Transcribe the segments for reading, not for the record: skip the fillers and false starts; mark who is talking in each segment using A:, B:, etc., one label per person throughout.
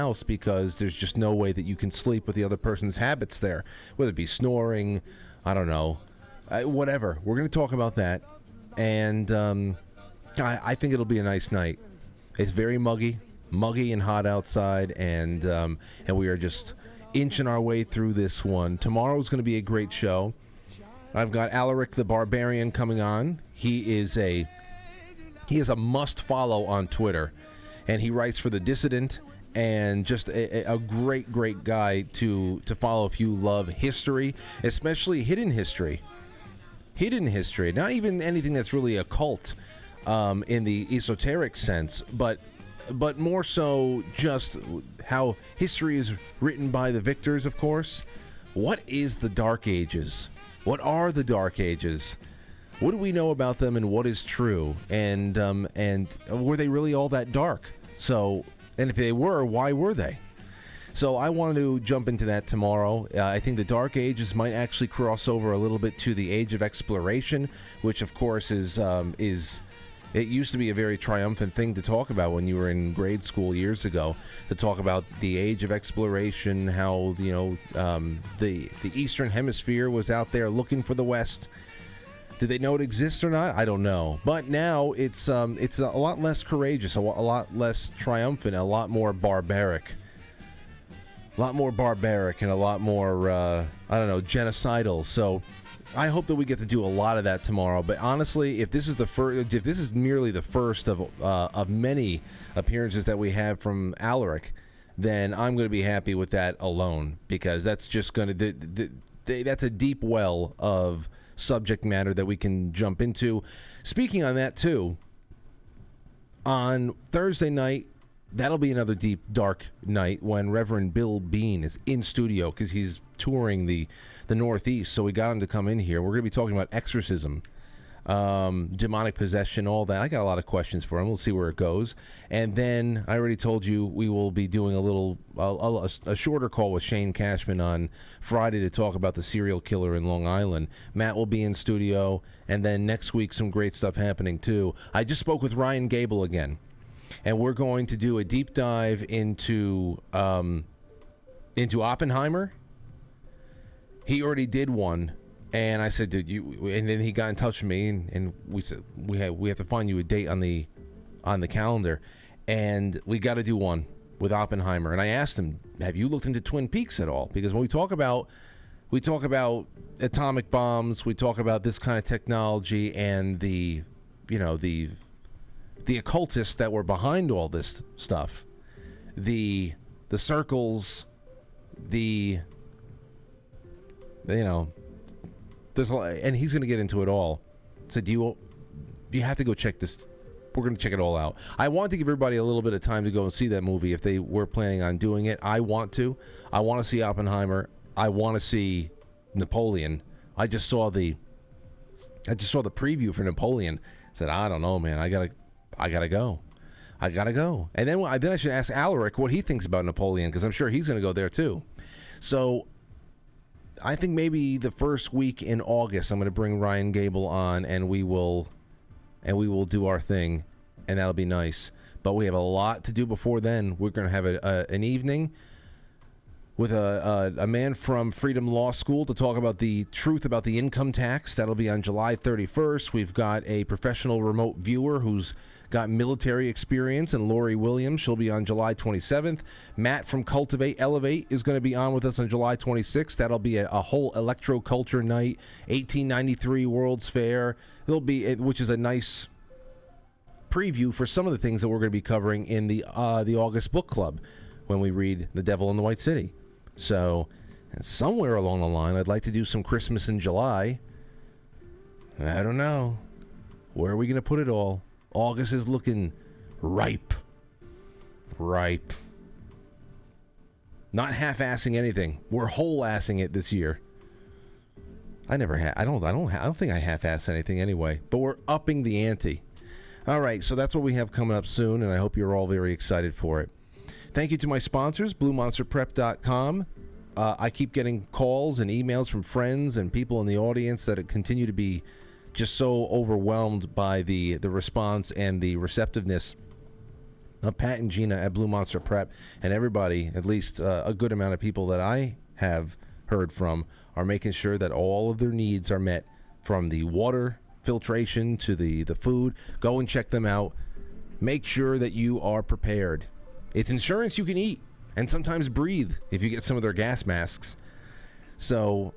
A: house because there's just no way that you can sleep with the other person's habits there, whether it be snoring, I don't know, whatever. We're going to talk about that, and I think it'll be a nice night. It's very muggy and hot outside, and we are just inching our way through this one. Tomorrow's going to be a great show. I've got Alaric the Barbarian coming on. He is a must follow on Twitter, and he writes for The Dissident, and just a great guy to follow if you love history, especially hidden history. Not even anything that's really occult in the esoteric sense, but more so just how history is written by the victors, of course. What is the Dark Ages? What are the Dark Ages? What do we know about them, and what is true? And were they really all that dark? So, and if they were, why were they? So I wanted to jump into that tomorrow. I think the Dark Ages might actually cross over a little bit to the Age of Exploration, which of course is it used to be a very triumphant thing to talk about when you were in grade school years ago, to talk about the Age of Exploration, how, you know, the Eastern Hemisphere was out there looking for the West. Did they know it exists or not? I don't know. But now it's a lot less courageous, a lot less triumphant, a lot more barbaric. A lot more barbaric and a lot more, I don't know, genocidal. So I hope that we get to do a lot of that tomorrow. But honestly, if this is merely the first of many appearances that we have from Alaric, then I'm going to be happy with that alone, because that's just going to that's a deep well of subject matter that we can jump into. Speaking on that too, on Thursday night, that'll be another deep, dark night when Reverend Bill Bean is in studio, because he's touring the Northeast, so we got him to come in here. We're going to be talking about exorcism, demonic possession, all that. I got a lot of questions for him. We'll see where it goes. And then I already told you we will be doing a shorter call with Shane Cashman on Friday to talk about the serial killer in Long Island. Matt will be in studio, and then next week some great stuff happening too. I just spoke with Ryan Gable again, and we're going to do a deep dive into Oppenheimer. He already did one, and I said, "Dude, you." And then he got in touch with me, and we said we have to find you a date on the calendar, and we got to do one with Oppenheimer. And I asked him, "Have you looked into Twin Peaks at all?" Because when we talk about atomic bombs, we talk about this kind of technology, and the occultists that were behind all this stuff, the circles, there's a lot, and he's going to get into it all. So you have to go check this. We're going to check it all out. I want to give everybody a little bit of time to go and see that movie if they were planning on doing it. I want to see Oppenheimer. I want to see Napoleon. I just saw the preview for Napoleon. I said, I don't know, man. I gotta go. And then I should ask Alaric what he thinks about Napoleon, because I'm sure he's going to go there too. So I think maybe the first week in August, I'm going to bring Ryan Gable on, and we will do our thing, and that'll be nice. But we have a lot to do before then. We're going to have an evening with a man from Freedom Law School to talk about the truth about the income tax. That'll be on July 31st. We've got a professional remote viewer who's got military experience, and Lori Williams. She'll be on July 27th. Matt from Cultivate Elevate is going to be on with us on July 26th. That'll be a whole electro-culture night, 1893 World's Fair. Which is a nice preview for some of the things that we're going to be covering in the August book club when we read The Devil in the White City. So somewhere along the line, I'd like to do some Christmas in July. I don't know. Where are we going to put it all? August is looking ripe. Not half-assing anything. We're whole-assing it this year. I don't think I half-ass anything anyway. But we're upping the ante. All right, so that's what we have coming up soon, and I hope you're all very excited for it. Thank you to my sponsors, BlueMonsterPrep.com. I keep getting calls and emails from friends and people in the audience that continue to be just so overwhelmed by the response and the receptiveness Pat and Gina at Blue Monster Prep, and everybody, at least a good amount of people that I have heard from, are making sure that all of their needs are met, from the water filtration to the food. Go and check them out. Make sure that you are prepared. It's insurance you can eat and sometimes breathe if you get some of their gas masks. So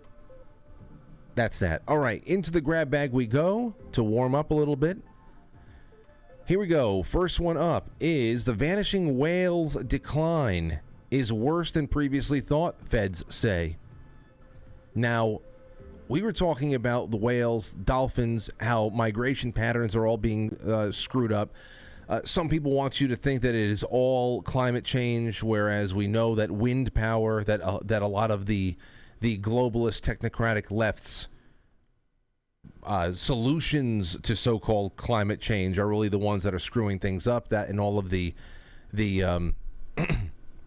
A: that's that. All right, into the grab bag we go to warm up a little bit. Here we go. First one up is the vanishing whales decline is worse than previously thought, feds say. Now, we were talking about the whales, dolphins, how migration patterns are all being screwed up. Some people want you to think that it is all climate change, whereas we know that wind power, that a lot of the globalist technocratic left's solutions to so-called climate change are really the ones that are screwing things up. That and all of the the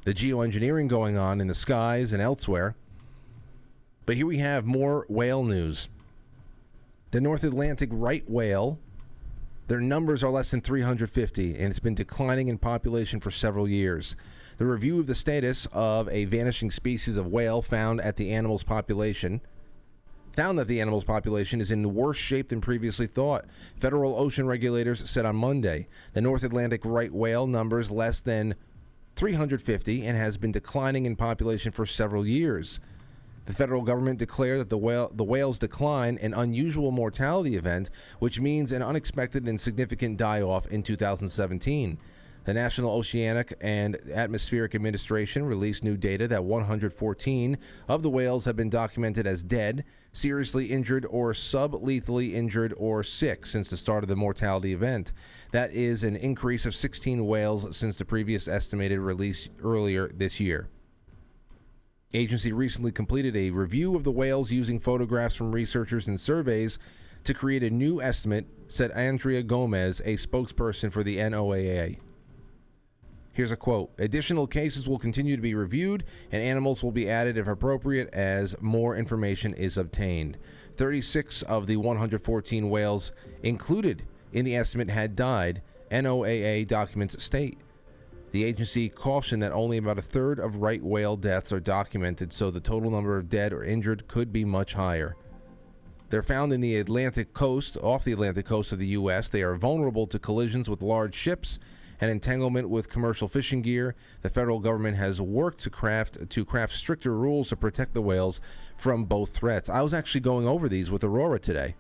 A: geoengineering going on in the skies and elsewhere. But here we have more whale news. The North Atlantic right whale, their numbers are less than 350, and it's been declining in population for several years. The review of the status of a vanishing species of whale found that the animal's population is in worse shape than previously thought. Federal ocean regulators said on Monday the North Atlantic right whale numbers less than 350 and has been declining in population for several years. The federal government declared that the whale's decline an unusual mortality event, which means an unexpected and significant die-off in 2017. The National Oceanic and Atmospheric Administration released new data that 114 of the whales have been documented as dead, seriously injured, or sublethally injured or sick since the start of the mortality event. That is an increase of 16 whales since the previous estimated release earlier this year. Agency recently completed a review of the whales using photographs from researchers and surveys to create a new estimate, said Andrea Gomez, a spokesperson for the NOAA. Here's a quote. Additional cases will continue to be reviewed and animals will be added if appropriate as more information is obtained. 36 of the 114 whales included in the estimate had died, NOAA documents state. The agency cautioned that only about a third of right whale deaths are documented, so the total number of dead or injured could be much higher. They're found in the Atlantic coast, off the Atlantic coast of the U.S. They are vulnerable to collisions with large ships and entanglement with commercial fishing gear. The federal government has worked to craft stricter rules to protect the whales from both threats. I was actually going over these with Aurora today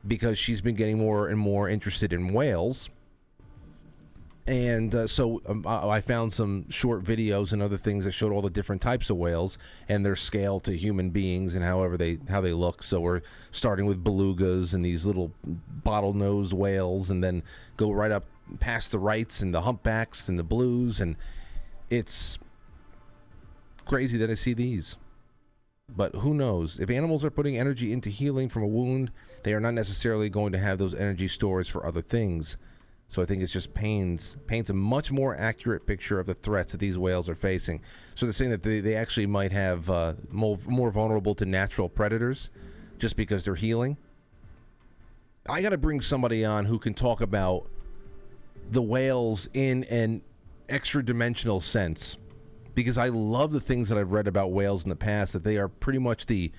A: because she's been getting more and more interested in whales. And so I found some short videos and other things that showed all the different types of whales and their scale to human beings and how they look. So we're starting with belugas and these little bottle-nosed whales, and then go right up past the rights and the humpbacks and the blues, and it's crazy that I see these. But who knows? If animals are putting energy into healing from a wound, they are not necessarily going to have those energy stores for other things. So I think it's just paints a much more accurate picture of the threats that these whales are facing. So they're saying that they actually might have more vulnerable to natural predators just because they're healing. I got to bring somebody on who can talk about the whales in an extra-dimensional sense, because I love the things that I've read about whales in the past, that they are pretty much the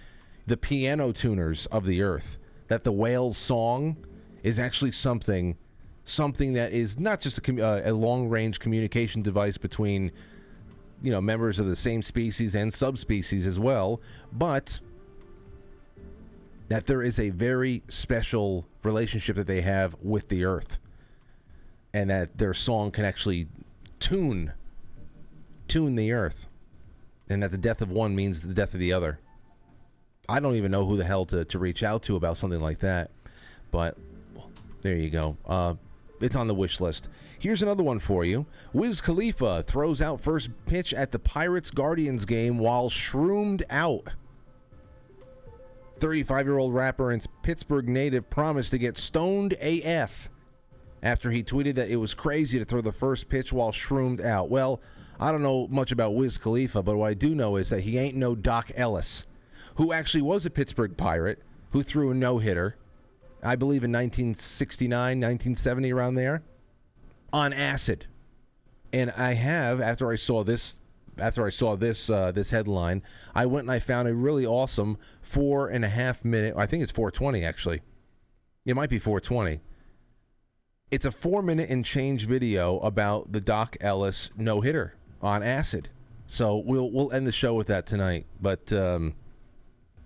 A: piano tuners of the earth, that the whale's song is actually something that is not just a long-range communication device between, members of the same species and subspecies as well, but that there is a very special relationship that they have with the earth, and that their song can actually tune the earth, and that the death of one means the death of the other. I don't even know who the hell to reach out to about something like that, but there you go. It's on the wish list. Here's another one for you. Wiz Khalifa throws out first pitch at the Pirates-Guardians game while shroomed out. 35-year-old rapper and Pittsburgh native promised to get stoned AF after he tweeted that it was crazy to throw the first pitch while shroomed out. Well, I don't know much about Wiz Khalifa, but what I do know is that he ain't no Doc Ellis, who actually was a Pittsburgh Pirate, who threw a no-hitter, I believe in 1969, 1970, around there, on acid. And I have, after I saw this this headline, I went and I found a really awesome 4.5 minute, I think it's 4:20 actually. It might be 4:20. It's a 4-minute and change video about the Doc Ellis no-hitter on acid. So we'll end the show with that tonight, but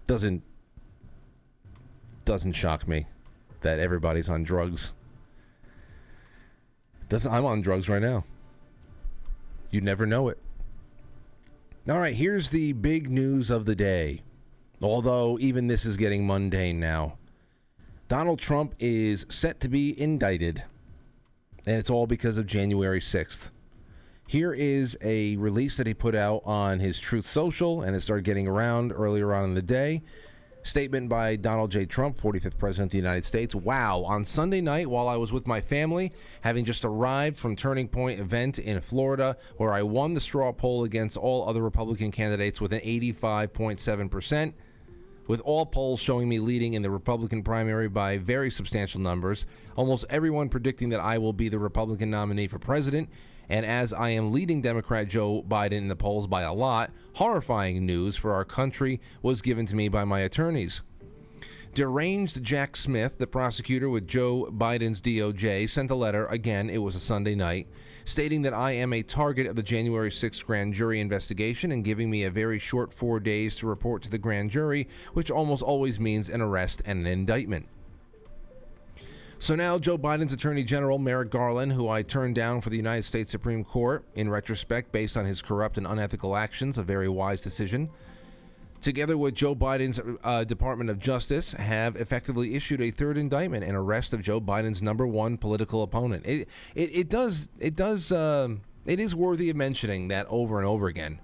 A: doesn't shock me that everybody's on drugs. I'm on drugs right now. You never know it. All right, here's the big news of the day. Although even this is getting mundane now. Donald Trump is set to be indicted. And it's all because of January 6th. Here is a release that he put out on his Truth Social, and it started getting around earlier on in the day. Statement by Donald J. Trump, 45th President of the United States. Wow, on Sunday night, while I was with my family, having just arrived from Turning Point event in Florida, where I won the straw poll against all other Republican candidates with an 85.7%, with all polls showing me leading in the Republican primary by very substantial numbers, almost everyone predicting that I will be the Republican nominee for president, and as I am leading Democrat Joe Biden in the polls by a lot, horrifying news for our country was given to me by my attorneys. Deranged Jack Smith, the prosecutor with Joe Biden's DOJ, sent a letter, again, it was a Sunday night, stating that I am a target of the January 6th grand jury investigation and giving me a very short 4 days to report to the grand jury, which almost always means an arrest and an indictment. So now Joe Biden's Attorney General, Merrick Garland, who I turned down for the United States Supreme Court, in retrospect, based on his corrupt and unethical actions, a very wise decision, together with Joe Biden's Department of Justice, have effectively issued a third indictment and arrest of Joe Biden's number one political opponent. It is worthy of mentioning that over and over again,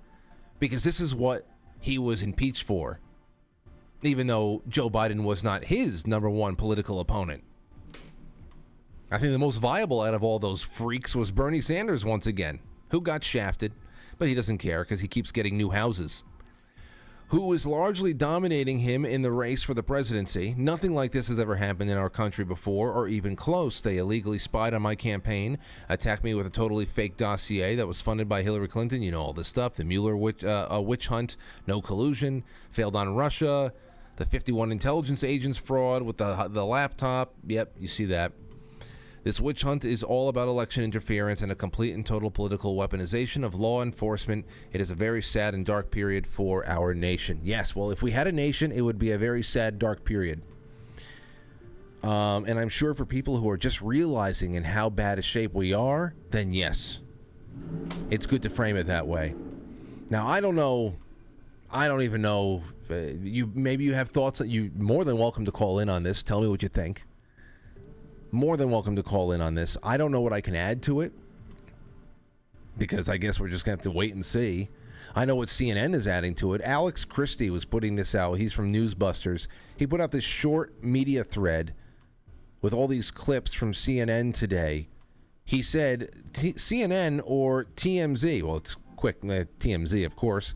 A: because this is what he was impeached for, even though Joe Biden was not his number one political opponent. I think the most viable out of all those freaks was Bernie Sanders once again, who got shafted, but he doesn't care because he keeps getting new houses. Who is largely dominating him in the race for the presidency. Nothing like this has ever happened in our country before, or even close. They illegally spied on my campaign, attacked me with a totally fake dossier that was funded by Hillary Clinton. You know all this stuff. The Mueller witch hunt, no collusion, failed on Russia, the 51 intelligence agents fraud with the laptop. Yep, you see that. This witch hunt is all about election interference and a complete and total political weaponization of law enforcement. It is a very sad and dark period for our nation. Yes, well, if we had a nation, it would be a very sad, dark period. And I'm sure for people who are just realizing in how bad a shape we are, then yes, it's good to frame it that way. Now, I don't know. I don't even know. Maybe you have thoughts that you're more than welcome to call in on this. Tell me what you think. More than welcome to call in on this. I don't know what I can add to it, because I guess we're just going to have to wait and see. I know what CNN is adding to it. Alex Christie was putting this out. He's from Newsbusters. He put out this short media thread with all these clips from CNN today. He said CNN or TMZ, well, it's quick, TMZ, of course.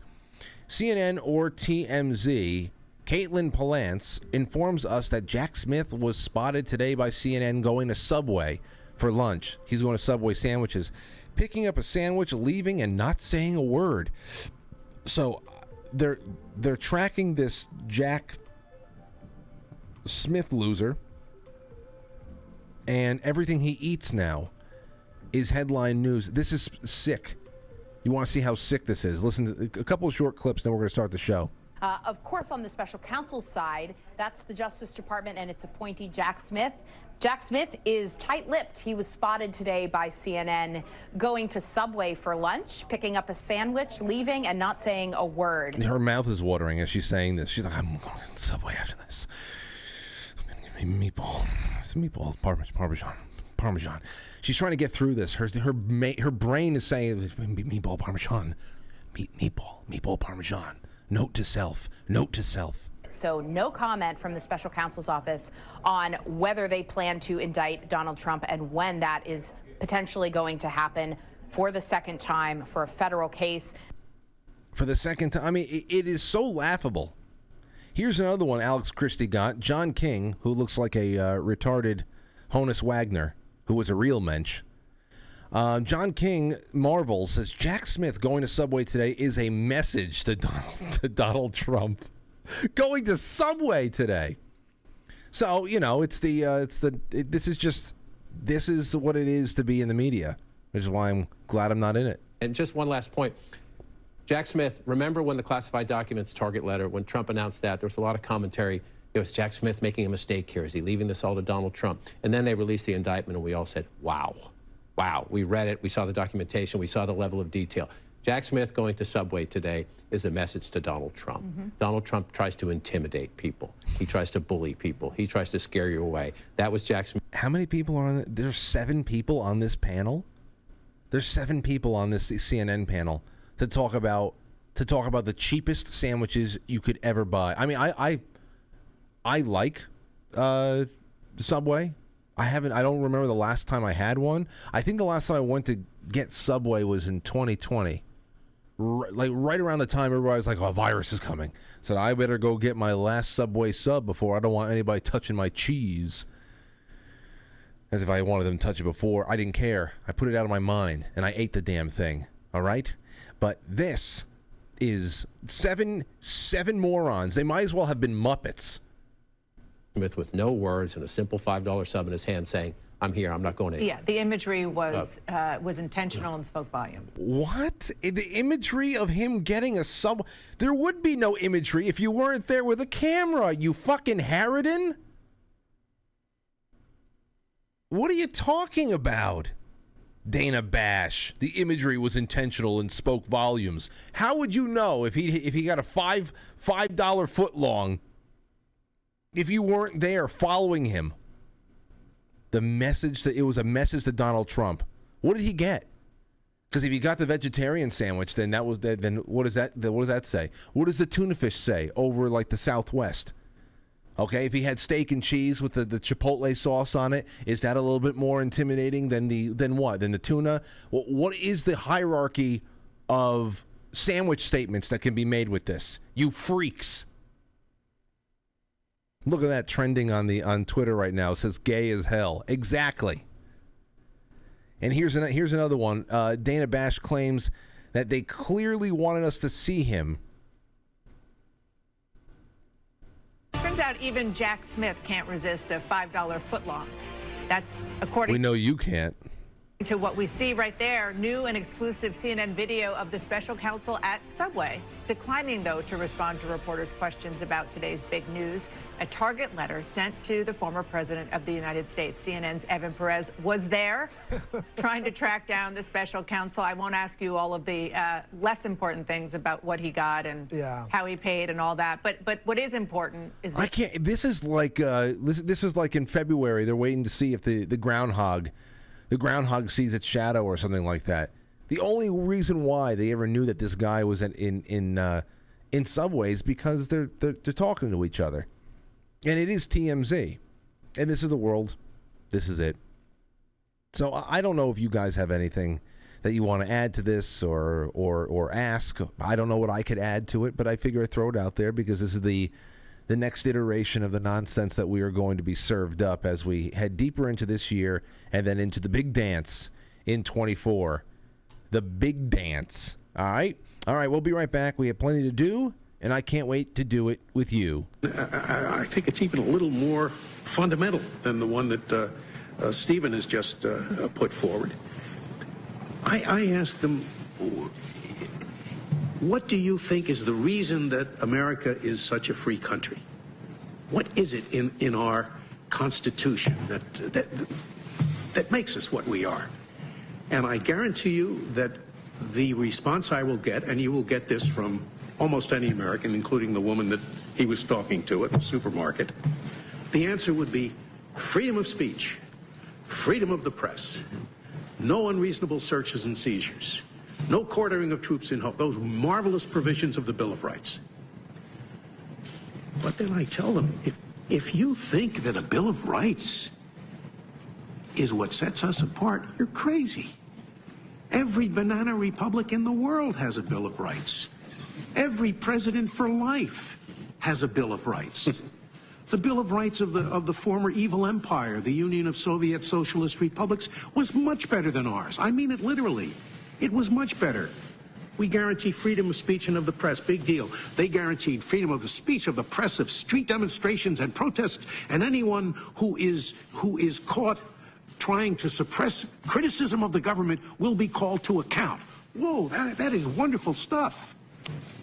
A: CNN or TMZ, Caitlin Palance informs us that Jack Smith was spotted today by CNN going to Subway for lunch. He's going to Subway sandwiches, picking up a sandwich, leaving, and not saying a word. So they're tracking this Jack Smith loser, and everything he eats now is headline news. This is sick. You want to see how sick this is? Listen to a couple of short clips, then we're going to start the show.
B: Of course, on the special counsel's side, that's the Justice Department and its appointee, Jack Smith. Jack Smith is tight-lipped. He was spotted today by CNN going to Subway for lunch, picking up a sandwich, leaving, and not saying a word.
A: Her mouth is watering as she's saying this. She's like, I'm going to Subway after this. Meatball. Parmesan. She's trying to get through this. Her brain is saying, meatball, Parmesan. Meatball, Parmesan. Note to self.
B: So no comment from the special counsel's office on whether they plan to indict Donald Trump and when that is potentially going to happen for the second time for a federal case.
A: For the second time. I mean, it is so laughable. Here's another one Alex Christie got. John King, who looks like a retarded Honus Wagner, who was a real mensch. John King marvels, says Jack Smith going to Subway today is a message to Donald Trump. Going to Subway today. So, you know, this is what it is to be in the media, which is why I'm glad I'm not in it.
C: And just one last point. Jack Smith, remember when the classified documents target letter, when Trump announced that, there was a lot of commentary. It was Jack Smith making a mistake here. Is he leaving this all to Donald Trump? And then they released the indictment, and we all said, wow. Wow. We read it. We saw the documentation. We saw the level of detail. Jack Smith going to Subway today is a message to Donald Trump. Donald Trump tries to intimidate people. He tries to bully people. He tries to scare you away. That was Jack Smith.
A: How many people are on it? There's 7 people on this panel? There's 7 people on this CNN panel to talk about the cheapest sandwiches you could ever buy. I mean, I like Subway. I don't remember the last time I had one. I think the last time I went to get Subway was in 2020. Right around the time everybody was like, oh, a virus is coming. So I better go get my last Subway sub before I don't want anybody touching my cheese. As if I wanted them to touch it before. I didn't care. I put it out of my mind, and I ate the damn thing. All right? But this is seven morons. They might as well have been Muppets.
C: Smith with no words and a simple $5 sub in his hand saying, I'm here, I'm not going anywhere.
D: Yeah, the imagery was intentional and spoke volumes.
A: What? The imagery of him getting a sub? There would be no imagery if you weren't there with a camera, you fucking harridan. What are you talking about? Dana Bash. The imagery was intentional and spoke volumes. How would you know if he got a $5 footlong if you weren't there following him? The message that it was a message to Donald Trump. What did he get? Because if he got the vegetarian sandwich, then then what does that say? What does the tuna fish say over like the Southwest? Okay, if he had steak and cheese with the chipotle sauce on it, is that a little bit more intimidating than the tuna? What is the hierarchy of sandwich statements that can be made with this? You freaks. Look at that trending on Twitter right now. It says gay as hell. Exactly. And here's another one. Dana Bash claims that they clearly wanted us to see him.
D: Turns out even Jack Smith can't resist a $5 footlong. That's according
A: We know you can't.
D: to what we see right there. New and exclusive CNN video of the special counsel at Subway, declining, though, to respond to reporters' questions about today's big news. A target letter sent to the former president of the United States. CNN's Evan Perez was there trying to track down the special counsel. I won't ask you all of the less important things about what he got and how he paid and all that. But what is important is
A: I can't. This is like this is like in February. They're waiting to see if the groundhog sees its shadow or something like that. The only reason why they ever knew that this guy was in Subway is because they're talking to each other. And it is TMZ. And this is the world. This is it. So I don't know if you guys have anything that you want to add to this or ask. I don't know what I could add to it, but I figure I'd throw it out there because this is the next iteration of the nonsense that we are going to be served up as we head deeper into this year and then into the big dance in 24. The big dance. All right? All right, we'll be right back. We have plenty to do, and I can't wait to do it with you.
E: I think it's even a little more fundamental than the one that Stephen has just put forward. I asked them, what do you think is the reason that America is such a free country? What is it in our Constitution that makes us what we are? And I guarantee you that the response I will get, and you will get this from almost any American, including the woman that he was talking to at the supermarket, the answer would be freedom of speech, freedom of the press, no unreasonable searches and seizures, no quartering of troops in hope, those marvelous provisions of the Bill of Rights. But then I tell them, if you think that a Bill of Rights is what sets us apart, you're crazy. Every banana republic in the world has a Bill of Rights. Every president for life has a Bill of Rights. The Bill of Rights of the former evil empire, the Union of Soviet Socialist Republics, was much better than ours. I mean it literally. It was much better. We guarantee freedom of speech and of the press. Big deal. They guaranteed freedom of the speech, of the press, of street demonstrations and protests, and anyone who is caught trying to suppress criticism of the government will be called to account. Whoa, that is wonderful stuff.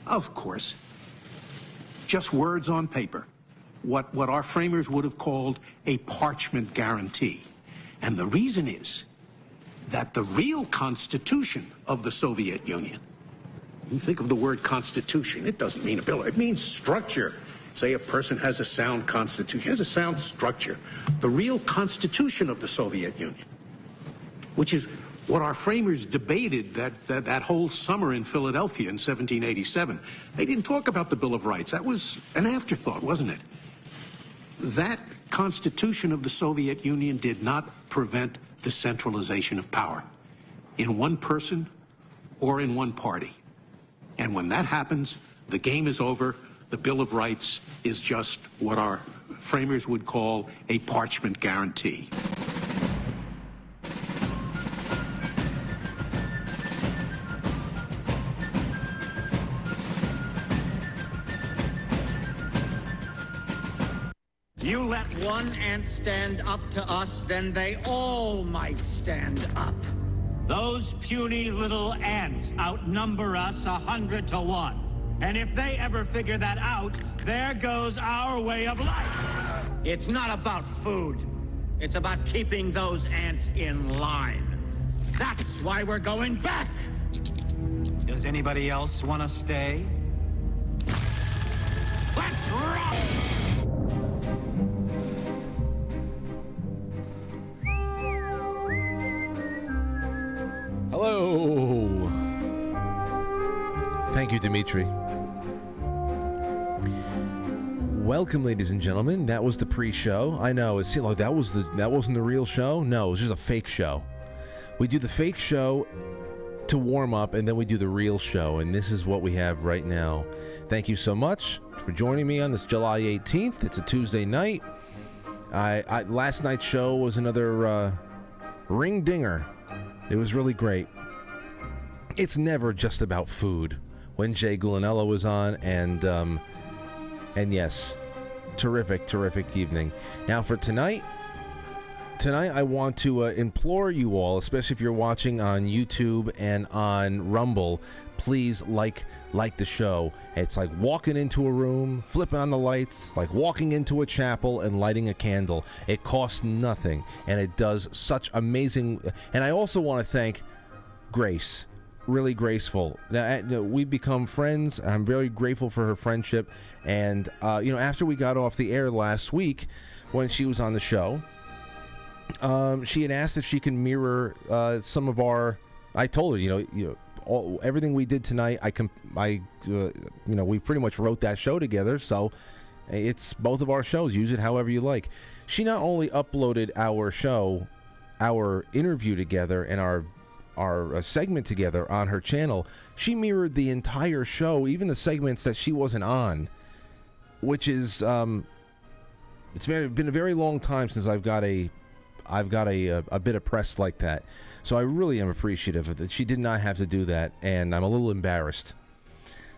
E: Of course, just words on paper. What our framers would have called a parchment guarantee. And the reason is that the real constitution of the Soviet Union, you think of the word constitution, it doesn't mean a bill, it means structure. Say a person has a sound constitution, has a sound structure. The real constitution of the Soviet Union, which is what our framers debated that whole summer in Philadelphia in 1787. They didn't talk about the Bill of Rights. That was an afterthought, wasn't it? That constitution of the Soviet Union did not prevent the centralization of power in one person or in one party. And when that happens, the game is over. The Bill of Rights is just what our framers would call a parchment guarantee.
F: You let one ant stand up to us, then they all might stand up.
G: Those puny little ants outnumber us 100 to 1. And if they ever figure that out, there goes our way of life.
F: It's not about food. It's about keeping those ants in line. That's why we're going back.
G: Does anybody else want to stay?
F: Let's rock!
A: Hello. Thank you, Dimitri. Welcome, ladies and gentlemen. That was the pre-show. I know it seemed like that wasn't the real show. No, it was just a fake show. We do the fake show to warm up, and then we do the real show, and this is what we have right now. Thank you so much for joining me on this July 18th. It's a Tuesday night. Last night's show was another ring dinger. It was really great. It's never just about food. When Jay Gulanello was on, and yes, terrific evening. Now for tonight I want to implore you all, especially if you're watching on YouTube and on Rumble, please like the show. It's like walking into a room, flipping on the lights, like walking into a chapel and lighting a candle. It costs nothing, and it does such amazing. And I also want to thank Grace. Really graceful. Now, we've become friends. I'm very grateful for her friendship. And, after we got off the air last week, when she was on the show, she had asked if she can mirror some of our. I told her, everything we did tonight. We pretty much wrote that show together. So it's both of our shows. Use it however you like. She not only uploaded our show, our interview together, and our segment together on her channel, she mirrored the entire show, even the segments that she wasn't on, which is it's been a very long time since I've got a bit of press like that. So I really am appreciative of that. She did not have to do that, and I'm a little embarrassed.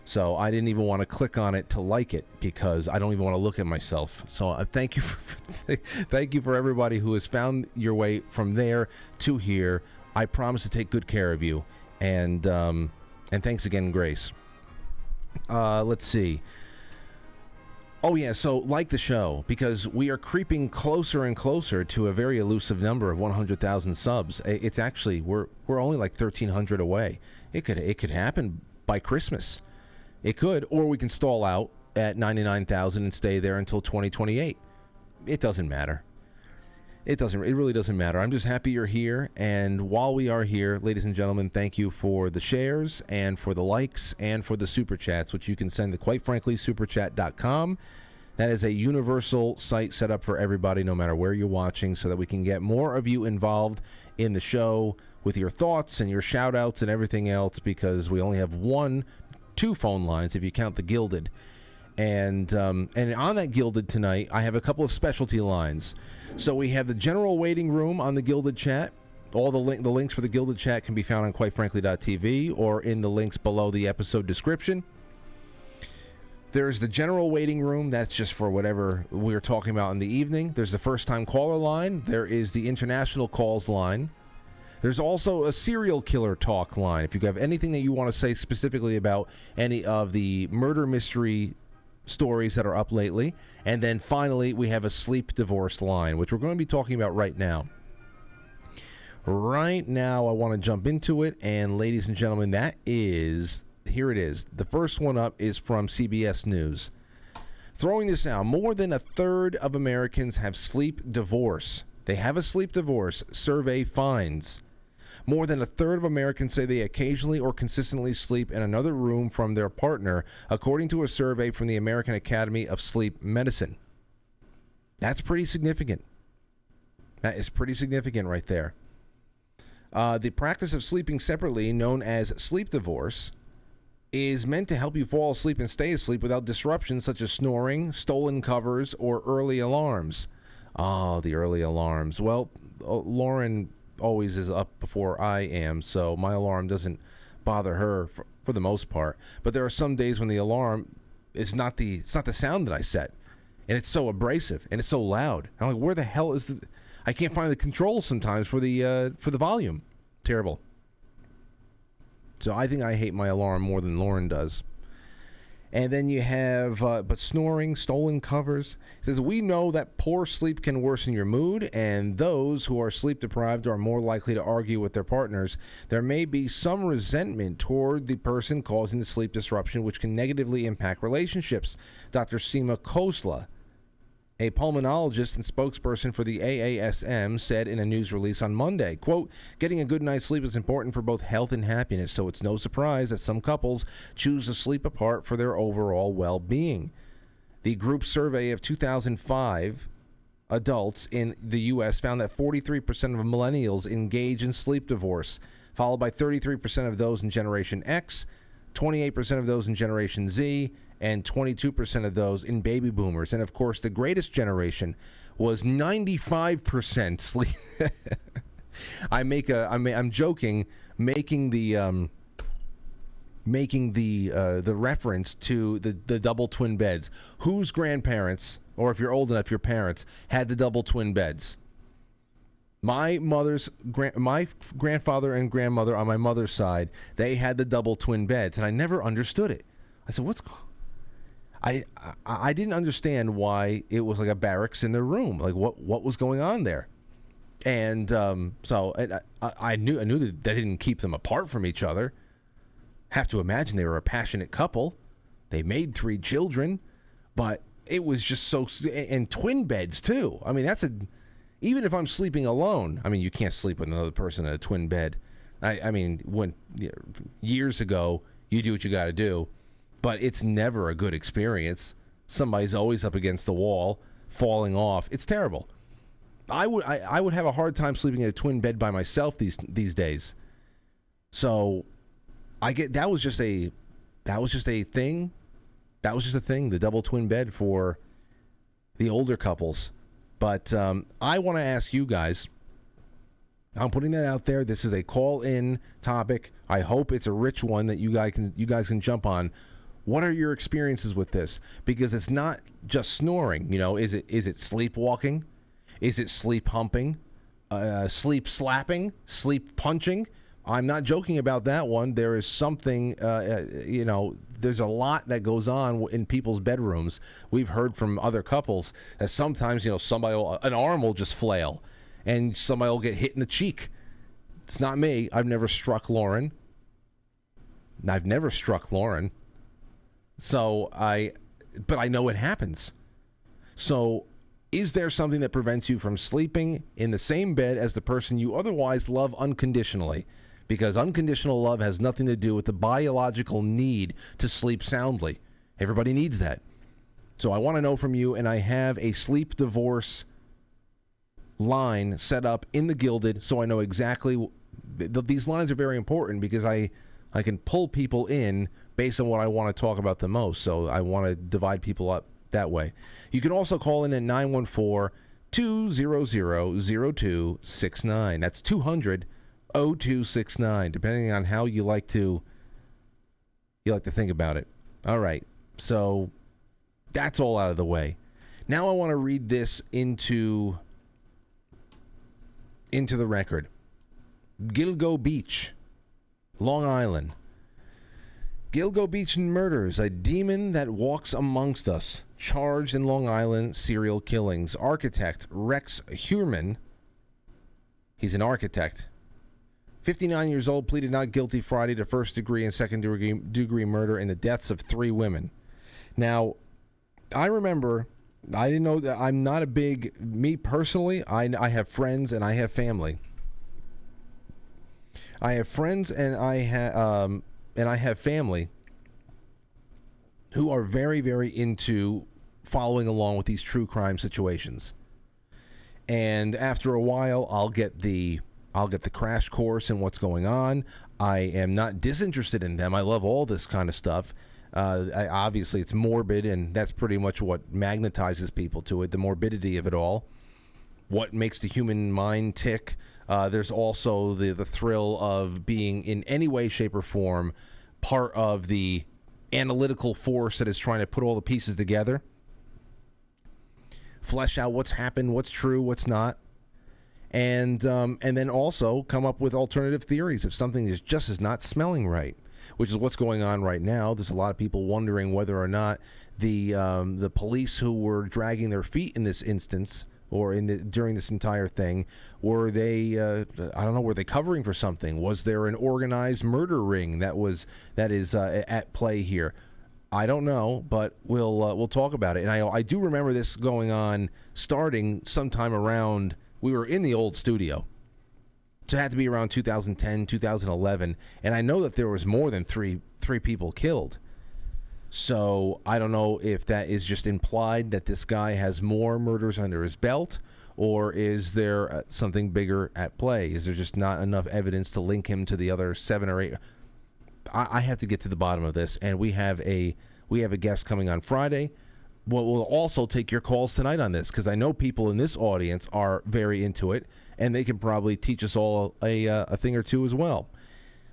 A: So I didn't even want to click on it to like it, because I don't even want to look at myself. So thank you for everybody who has found your way from there to here. I promise to take good care of you, and thanks again, Grace. Let's see. Oh yeah, so like the show, because we are creeping closer and closer to a very elusive number of 100,000 subs. It's actually we're only like 1,300 away. It could happen by Christmas. It could, or we can stall out at 99,000 and stay there until 2028. It doesn't matter. It really doesn't matter. I'm just happy you're here. And while we are here, ladies and gentlemen, thank you for the shares and for the likes and for the super chats, which you can send to, quite frankly, superchat.com. That is a universal site set up for everybody, no matter where you're watching, so that we can get more of you involved in the show with your thoughts and your shout outs and everything else, because we only have two phone lines if you count the Gilded. And on that Gilded tonight, I have a couple of specialty lines. So we have the general waiting room on the Gilded chat. All the links for the Gilded chat can be found on quitefrankly.tv or in the links below the episode description. There's the general waiting room. That's just for whatever we're talking about in the evening. There's the first-time caller line. There is the international calls line. There's also a serial killer talk line. If you have anything that you want to say specifically about any of the murder mystery stories that are up lately. And then finally, we have a sleep divorce line, which we're going to be talking about right now. Right now, I want to jump into it. And ladies and gentlemen, here it is. The first one up is from CBS News. Throwing this out, more than a third of Americans have sleep divorce. They have a sleep divorce, survey finds. More than a third of Americans say they occasionally or consistently sleep in another room from their partner, according to a survey from the American Academy of Sleep Medicine. That's pretty significant. That is pretty significant right there. The practice of sleeping separately, known as sleep divorce, is meant to help you fall asleep and stay asleep without disruptions such as snoring, stolen covers, or early alarms. Oh, the early alarms. Well, Lauren always is up before I am, so my alarm doesn't bother her for the most part. But there are some days when the alarm is not the sound that I set, and it's so abrasive and it's so loud. I'm like, where the hell is the? I can't find the controls sometimes for the volume. Terrible. So I think I hate my alarm more than Lauren does. And then you have, but snoring, stolen covers. It says, we know that poor sleep can worsen your mood, and those who are sleep deprived are more likely to argue with their partners. There may be some resentment toward the person causing the sleep disruption, which can negatively impact relationships. Dr. Seema Khosla, a pulmonologist and spokesperson for the AASM, said in a news release on Monday, quote, getting a good night's sleep is important for both health and happiness, so it's no surprise that some couples choose to sleep apart for their overall well-being. The group survey of 2005 adults in the U.S. found that 43% of millennials engage in sleep divorce, followed by 33% of those in Generation X, 28% of those in Generation Z, and 22% of those in baby boomers. And of course, the greatest generation was 95% sleep. I'm joking, making the reference to the double twin beds. Whose grandparents, or if you're old enough, your parents, had the double twin beds? My grandfather and grandmother on my mother's side, they had the double twin beds, and I never understood it. I said, I didn't understand why it was like a barracks in their room. Like what was going on there? And I knew that didn't keep them apart from each other. Have to imagine they were a passionate couple. They made 3 children, but it was just so, and twin beds too. I mean, even if I'm sleeping alone, I mean, you can't sleep with another person in a twin bed. I mean, years ago, you do what you got to do. But it's never a good experience. Somebody's always up against the wall, falling off. It's terrible. I would have a hard time sleeping in a twin bed by myself these days. So I get that was just a thing. The double twin bed for the older couples. But I want to ask you guys. I'm putting that out there. This is a call-in topic. I hope it's a rich one that you guys can jump on. What are your experiences with this? Because it's not just snoring. You know, is it sleepwalking? Is it sleep humping? Sleep slapping? Sleep punching? I'm not joking about that one. There is something, there's a lot that goes on in people's bedrooms. We've heard from other couples that sometimes, an arm will just flail and somebody will get hit in the cheek. It's not me. I've never struck Lauren. So but I know it happens. So is there something that prevents you from sleeping in the same bed as the person you otherwise love unconditionally? Because unconditional love has nothing to do with the biological need to sleep soundly. Everybody needs that. So I want to know from you, and I have a sleep divorce line set up in the Gilded so I know exactly. These lines are very important because I can pull people in based on what I want to talk about the most. So I want to divide people up that way. You can also call in at 914-200-0269. That's 200-0269, depending on how you like to think about it. All right. So that's all out of the way. Now I want to read this into the record. Gilgo Beach, Long Island. Gilgo Beach murders, a demon that walks amongst us. Charged in Long Island serial killings. Architect Rex Heuermann. He's an architect. 59 years old, pleaded not guilty Friday to first degree and second degree murder in the deaths of 3 women. Now, I remember, I didn't know that I'm not a big, me personally, I have friends and I have family. I have friends and I have family who are very, very into following along with these true crime situations. And after a while, I'll get the crash course in what's going on. I am not disinterested in them. I love all this kind of stuff. Obviously, it's morbid, and that's pretty much what magnetizes people to it, the morbidity of it all. What makes the human mind tick. There's also the thrill of being in any way, shape, or form part of the analytical force that is trying to put all the pieces together. Flesh out what's happened, what's true, what's not. And then also come up with alternative theories if something is not smelling right, which is what's going on right now. There's a lot of people wondering whether or not the police who were dragging their feet in this instance or during this entire thing, were they were they covering for something? Was there an organized murder ring that is at play here? I don't know, but we'll talk about it. And I do remember this going on starting sometime around, we were in the old studio. So it had to be around 2010, 2011, and I know that there was more than three people killed. So I don't know if that is just implied that this guy has more murders under his belt, or is there something bigger at play? Is there just not enough evidence to link him to the other 7 or 8? I have to get to the bottom of this, and we have a guest coming on Friday. We'll also take your calls tonight on this, because I know people in this audience are very into it, and they can probably teach us all a thing or two as well.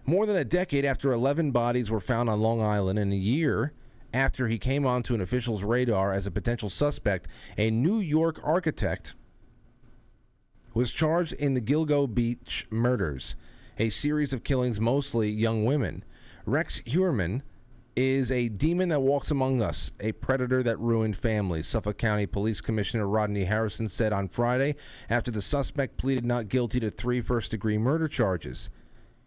A: More than a decade after 11 bodies were found on Long Island, and a year after he came onto an official's radar as a potential suspect, a New York architect was charged in the Gilgo Beach murders, a series of killings, mostly young women. Rex Heuermann is a demon that walks among us, a predator that ruined families, Suffolk County Police Commissioner Rodney Harrison said on Friday after the suspect pleaded not guilty to 3 first-degree murder charges.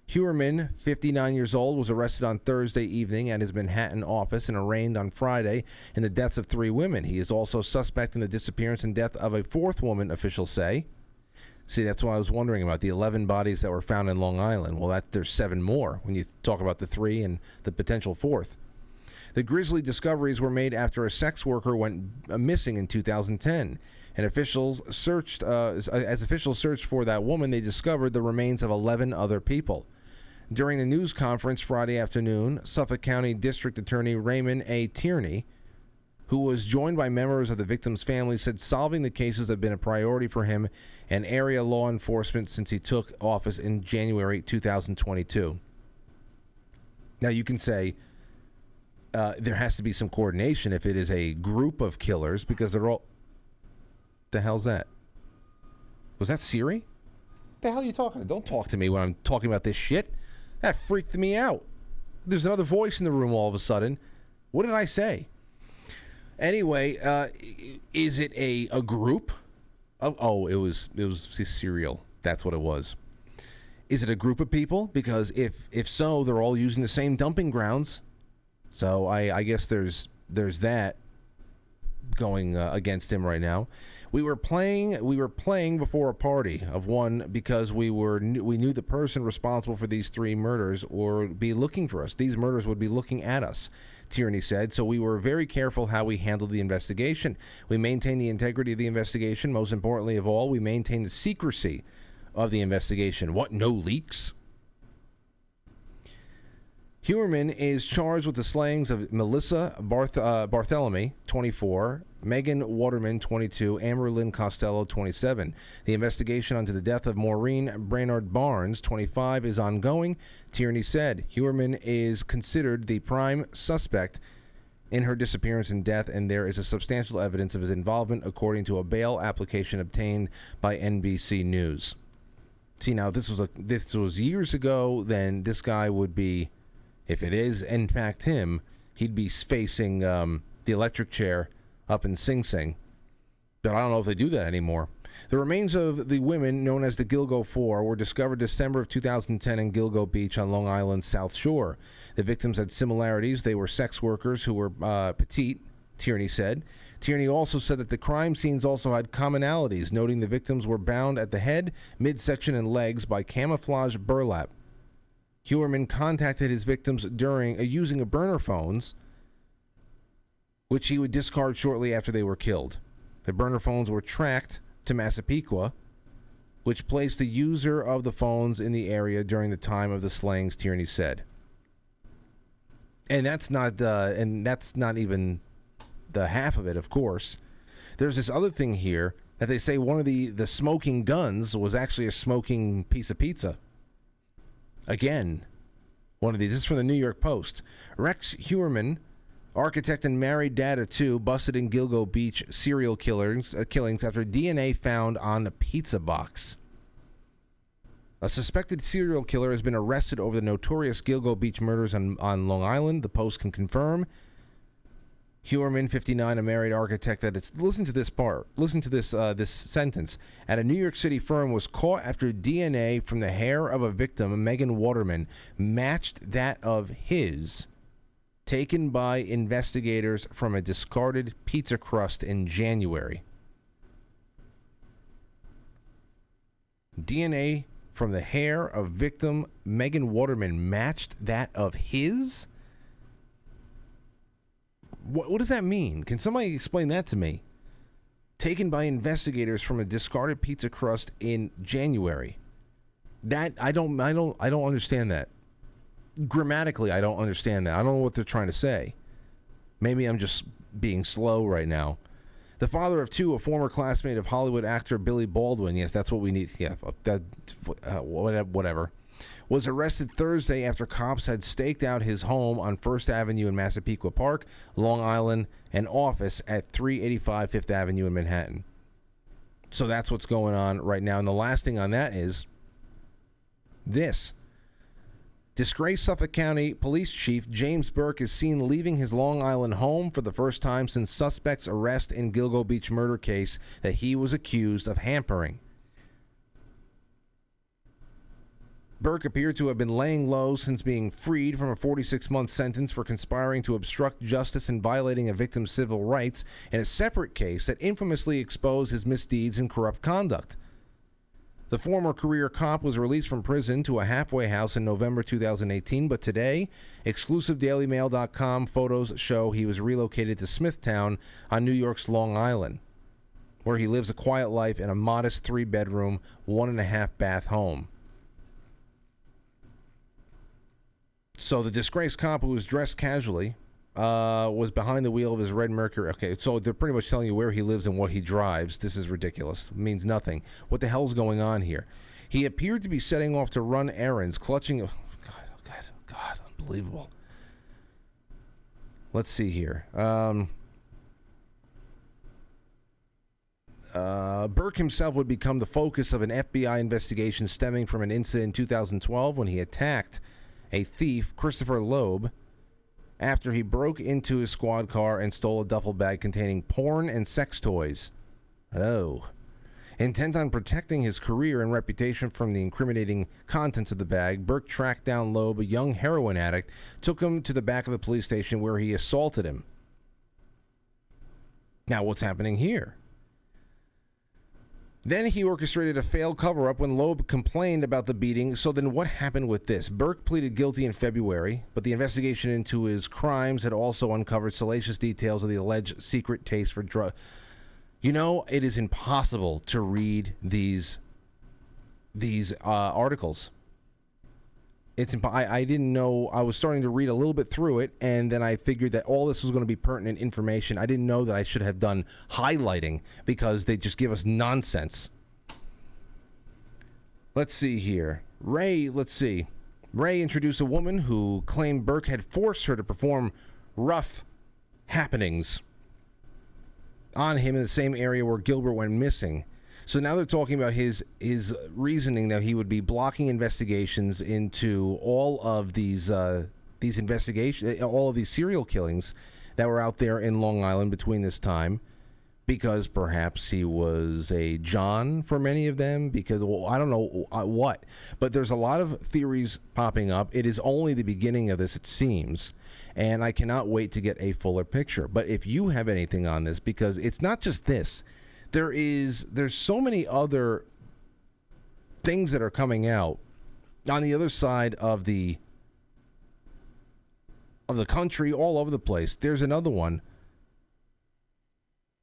A: Heuermann, 59 years old, was arrested on Thursday evening at his Manhattan office and arraigned on Friday in the deaths of 3 women. He is also suspect in the disappearance and death of a 4th woman, officials say. See, that's what I was wondering about, the 11 bodies that were found in Long Island. Well, there's 7 more when you talk about the 3 and the potential 4th. The grisly discoveries were made after a sex worker went missing in 2010. And officials searched for that woman, they discovered the remains of 11 other people. During the news conference Friday afternoon, Suffolk County District Attorney Raymond A. Tierney, who was joined by members of the victim's family, said solving the cases had been a priority for him and area law enforcement since he took office in January 2022. Now, you can say there has to be some coordination if it is a group of killers, because they're all... The hell's that? Was that Siri? What the hell are you talking to? Don't talk to me when I'm talking about this shit. That freaked me out. There's another voice in the room all of a sudden. What did I say? Anyway, is it a group? Oh, it was cereal. That's what it was. Is it a group of people? Because if so, they're all using the same dumping grounds. So I guess there's that going against him right now. We were playing before a party of one because we knew the person responsible for these 3 murders would be looking for us. These murders would be looking at us, Tierney said. So we were very careful how we handled the investigation. We maintained the integrity of the investigation. Most importantly of all, we maintained the secrecy of the investigation. What, no leaks? Huerman is charged with the slayings of Melissa Barthélemy, 24, Megan Waterman, 22, Amerlyn Costello, 27. The investigation into the death of Maureen Brainard Barnes, 25, is ongoing, Tierney said. Huerman is considered the prime suspect in her disappearance and death, and there is a substantial evidence of his involvement, according to a bail application obtained by NBC News. See, now, this was years ago. Then this guy would be, if it is in fact him, he'd be facing the electric chair up in Sing Sing. But I don't know if they do that anymore. The remains of the women, known as the Gilgo Four, were discovered December of 2010 in Gilgo Beach on Long Island's South Shore. The victims had similarities. They were sex workers who were petite, Tierney said. Tierney also said that the crime scenes also had commonalities, noting the victims were bound at the head, midsection, and legs by camouflage burlap. Huerman contacted his victims during using a burner phones, which he would discard shortly after they were killed. The burner phones were tracked to Massapequa, which placed the user of the phones in the area during the time of the slayings, Tierney said. And that's not even the half of it, of course. There's this other thing here that they say one of the smoking guns was actually a smoking piece of pizza. Again, one of these. This is from the New York Post. Rex Huerman, architect and married dad of two, busted in Gilgo Beach serial killings after DNA found on a pizza box. A suspected serial killer has been arrested over the notorious Gilgo Beach murders on Long Island, the Post can confirm. Huerman, 59, a married architect, listen to this part. Listen to this sentence. At a New York City firm was caught after DNA from the hair of a victim, Megan Waterman, matched that of his, taken by investigators from a discarded pizza crust in January. DNA from the hair of victim Megan Waterman matched that of his? What does that mean? Can somebody explain that to me? Taken by investigators from a discarded pizza crust in January. That I don't understand that. Grammatically, I don't understand that. I don't know what they're trying to say. Maybe I'm just being slow right now. The father of two, a former classmate of Hollywood actor Billy Baldwin, yes, that's what we need. Yeah, whatever. Was arrested Thursday after cops had staked out his home on First Avenue in Massapequa Park, Long Island, and office at 385 Fifth Avenue in Manhattan. So that's what's going on right now. And the last thing on that is this. Disgraced Suffolk County Police Chief James Burke is seen leaving his Long Island home for the first time since suspect's arrest in Gilgo Beach murder case that he was accused of hampering. Burke appeared to have been laying low since being freed from a 46-month sentence for conspiring to obstruct justice and violating a victim's civil rights in a separate case that infamously exposed his misdeeds and corrupt conduct. The former career cop was released from prison to a halfway house in November 2018, but today, exclusive DailyMail.com photos show he was relocated to Smithtown on New York's Long Island, where he lives a quiet life in a modest 3-bedroom, 1.5-bath home. So the disgraced cop, who was dressed casually, was behind the wheel of his red Mercury. Okay, so they're pretty much telling you where he lives and what he drives. This is ridiculous. It means nothing. What the hell's going on here? He appeared to be setting off to run errands, clutching... Oh, God, unbelievable. Let's see here. Burke himself would become the focus of an FBI investigation stemming from an incident in 2012 when he attacked a thief, Christopher Loeb, after he broke into his squad car and stole a duffel bag containing porn and sex toys. Oh. Intent on protecting his career and reputation from the incriminating contents of the bag, Burke tracked down Loeb, a young heroin addict, took him to the back of the police station where he assaulted him. Now, what's happening here? Then he orchestrated a failed cover-up when Loeb complained about the beating. So then what happened with this? Burke pleaded guilty in February, but the investigation into his crimes had also uncovered salacious details of the alleged secret taste for drugs. You know, it is impossible to read these articles. I didn't know. I was starting to read a little bit through it, and then I figured that all this was going to be pertinent information. I didn't know that I should have done highlighting because they just give us nonsense. Let's see here. Ray introduced a woman who claimed Burke had forced her to perform rough happenings on him in the same area where Gilbert went missing. So now they're talking about his reasoning that he would be blocking investigations into all of these investigations, all of these serial killings that were out there in Long Island between this time, because perhaps he was a John for many of them, because, well, I don't know what, but there's a lot of theories popping up. It is only the beginning of this, it seems, and I cannot wait to get a fuller picture. But if you have anything on this, because it's not just this, there's so many other things that are coming out on the other side of the country, all over the place. There's another one.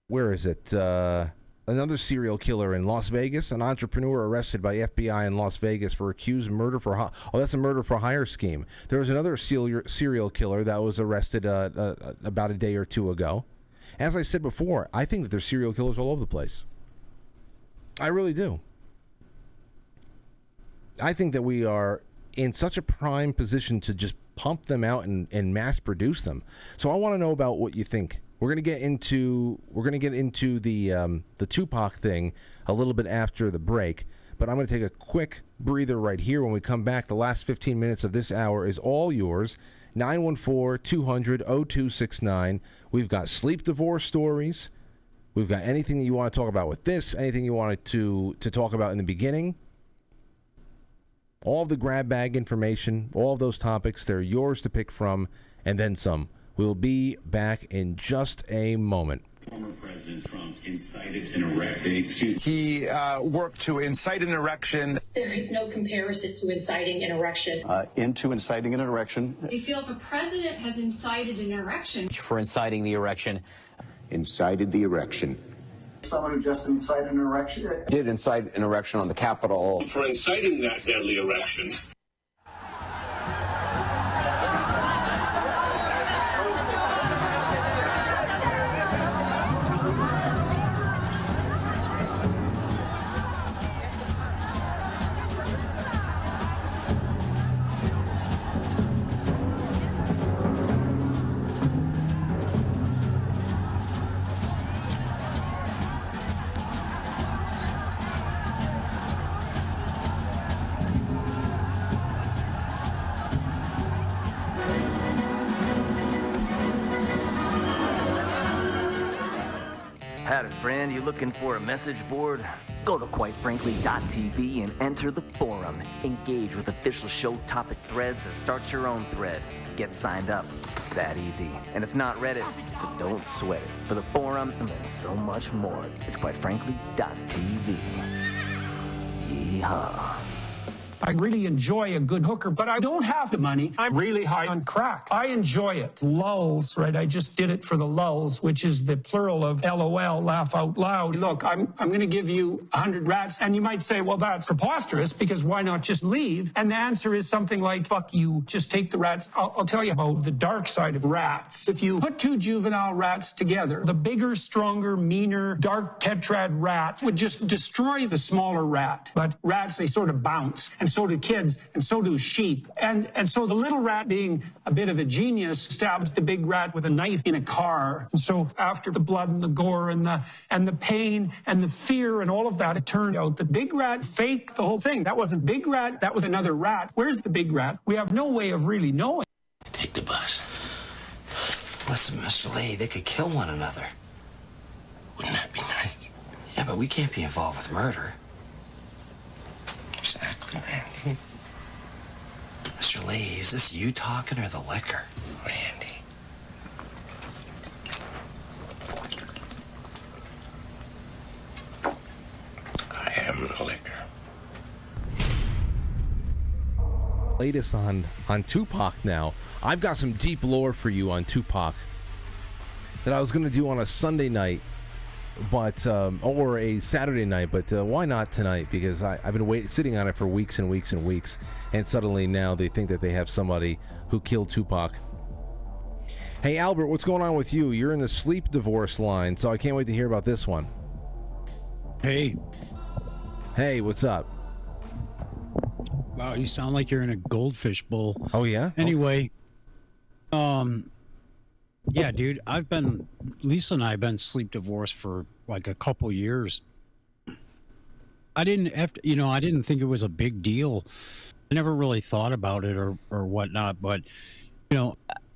A: Where is it? Another serial killer in Las Vegas. An entrepreneur arrested by FBI in Las Vegas for accused murder for that's a murder for hire scheme. There was another serial killer that was arrested about a day or two ago. As I said before, I think that there's serial killers all over the place. I really do. I think that we are in such a prime position to just pump them out and mass produce them. So I want to know about what you think. We're gonna get into the Tupac thing a little bit after the break, but I'm gonna take a quick breather right here. When we come back, the last 15 minutes of this hour is all yours. 914-200-0269. We've got sleep divorce stories. We've got anything that you want to talk about with this, anything you wanted to talk about in the beginning. All of the grab bag information, all of those topics, they're yours to pick from, and then some. We'll be back in just a moment.
H: Former President Trump incited an erection.
I: He worked to incite an erection.
J: There is no comparison to inciting an erection.
K: Into inciting an erection.
L: They feel if a president has incited an erection.
M: For inciting the erection.
K: Incited the erection.
N: Someone who just incited an erection.
O: Did incite an erection on the Capitol.
H: For inciting that deadly erection.
P: Howdy, friend. You looking for a message board? Go to quitefrankly.tv and enter the forum. Engage with official show topic threads or start your own thread. Get signed up. It's that easy. And it's not Reddit, so don't sweat it. For the forum and then so much more, it's quitefrankly.tv. Yeehaw.
Q: I really enjoy a good hooker, but I don't have the money. I'm really high on crack. I enjoy it. Lulls, right? I just did it for the lulls, which is the plural of LOL, laugh out loud. Look, I'm going to give you 100 rats, and you might say, well, that's preposterous, because why not just leave? And the answer is something like, fuck you, just take the rats. I'll tell you about the dark side of rats. If you put two juvenile rats together, the bigger, stronger, meaner, dark tetrad rat would just destroy the smaller rat. But rats, they sort of bounce. And so do kids, and so do sheep. And so the little rat, being a bit of a genius, stabs the big rat with a knife in a car. And so after the blood and the gore and the pain and the fear and all of that, it turned out the big rat faked the whole thing. That wasn't big rat, that was another rat. Where's the big rat? We have no way of really knowing.
R: Take the bus. Listen, Mr. Lee, they could kill one another. Wouldn't that be nice? Yeah, but we can't be involved with murder. Exactly, Randy. Mr. Lee, is this you talking or the liquor? Randy. I am the liquor.
A: Latest on Tupac now. I've got some deep lore for you on Tupac that I was going to do on a Sunday night but or a Saturday night, but why not tonight? Because I've been sitting on it for weeks and weeks and weeks, and suddenly now they think that they have somebody who killed Tupac. Hey, Albert, what's going on with you? You're in the sleep divorce line, so I can't wait to hear about this one.
M: Hey.
A: Hey, what's up?
M: Wow, you sound like you're in a goldfish bowl.
A: Oh, yeah?
M: Anyway, yeah, dude, Lisa and I have been sleep divorced for like a couple years. I didn't think it was a big deal. I never really thought about it or whatnot, but,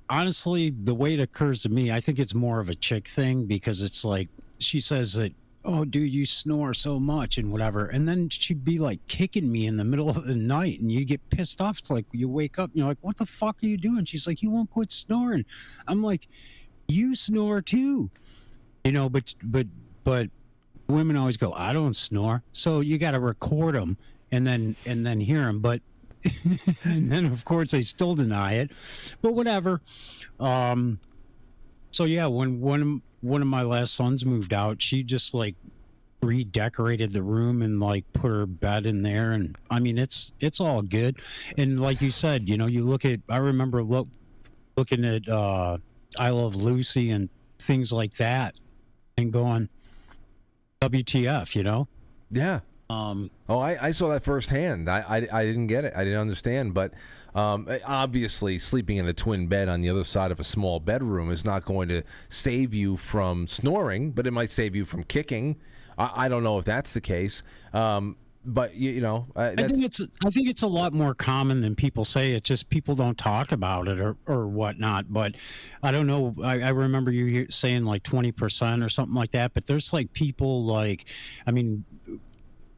M: honestly, the way it occurs to me, I think it's more of a chick thing, because it's like, she says that, oh, dude, you snore so much and whatever. And then she'd be like kicking me in the middle of the night, and you get pissed off. It's like you wake up and you're like, what the fuck are you doing? She's like, you won't quit snoring. I'm like, you snore too. But women always go, I don't snore. So you got to record them and then hear them. But and then of course they still deny it. But whatever. So yeah, when one of my last sons moved out, she just like redecorated the room and like put her bed in there, and I mean it's all good. And like you said, you look at, I remember looking at I Love Lucy and things like that and going, WTF,
A: Yeah. I saw that firsthand. I didn't get it. I didn't understand. But obviously, sleeping in a twin bed on the other side of a small bedroom is not going to save you from snoring, but it might save you from kicking. I don't know if that's the case. But I
M: think it's a lot more common than people say. It's just people don't talk about it or whatnot. But I don't know. I remember you saying like 20% or something like that. But there's like people like, I mean,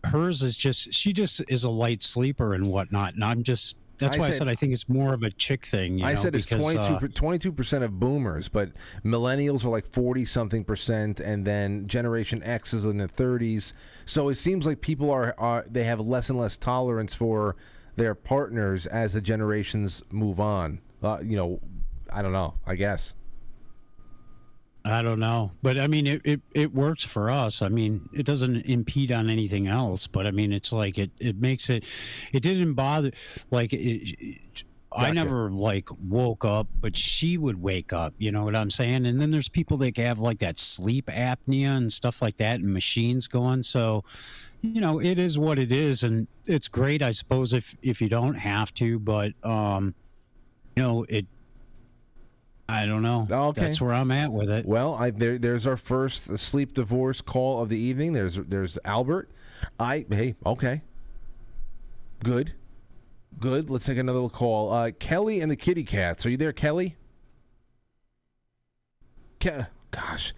M: hers is she just is a light sleeper and whatnot. And that's why I said I think it's more of a chick thing.
A: I said it's 22% of boomers, but millennials are like 40-something%, and then Generation X is in their 30s. So it seems like people they have less and less tolerance for their partners as the generations move on. I don't know. I guess.
M: I don't know, but I mean, it works for us. I mean, it doesn't impede on anything else, but I mean, it's like it makes it didn't bother, like Gotcha. I never like woke up, but she would wake up, you know what I'm saying? And then there's people that have like that sleep apnea and stuff like that, and machines going. So, it is what it is, and it's great, I suppose, if you don't have to, but I don't know.
A: Okay.
M: That's where I'm at with it.
A: Well, there's our first sleep divorce call of the evening. There's Albert. Okay. Good. Let's take another call. Kelly and the Kitty Cats. Are you there, Kelly? Gosh,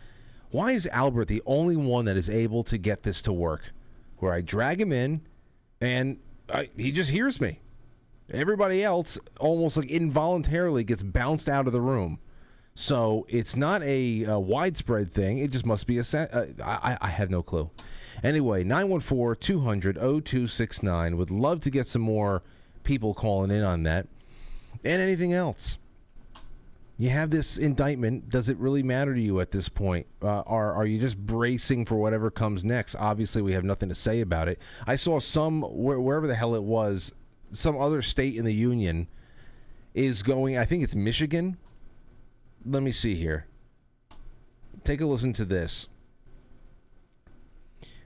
A: why is Albert the only one that is able to get this to work? Where I drag him in, and he just hears me. Everybody else almost like involuntarily gets bounced out of the room. So it's not a widespread thing. It just must be I have no clue. Anyway, 914-200-0269. Would love to get some more people calling in on that. And anything else. You have this indictment. Does it really matter to you at this point? Are you just bracing for whatever comes next? Obviously, we have nothing to say about it. I saw wherever the hell it was, some other state in the union is going, I think it's Michigan. Let me see here. Take a listen to this.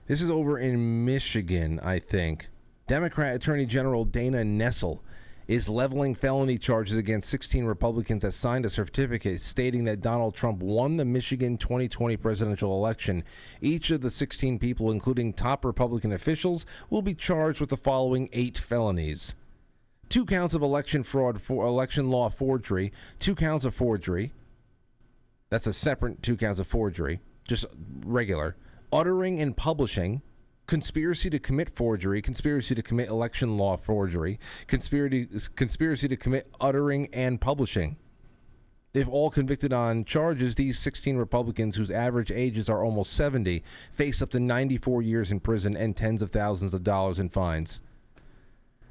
A: This is over in Michigan, I think. Democrat Attorney General Dana Nessel is leveling felony charges against 16 Republicans that signed a certificate stating that Donald Trump won the Michigan 2020 presidential election. Each of the 16 people, including top Republican officials, will be charged with the following 8 felonies. 2 counts of election fraud, election law forgery, 2 counts of forgery. That's a separate 2 counts of forgery, just regular. Uttering and publishing, conspiracy to commit forgery, conspiracy to commit election law forgery, conspiracy to commit uttering and publishing. If all convicted on charges, these 16 Republicans, whose average ages are almost 70, face up to 94 years in prison and tens of thousands of dollars in fines.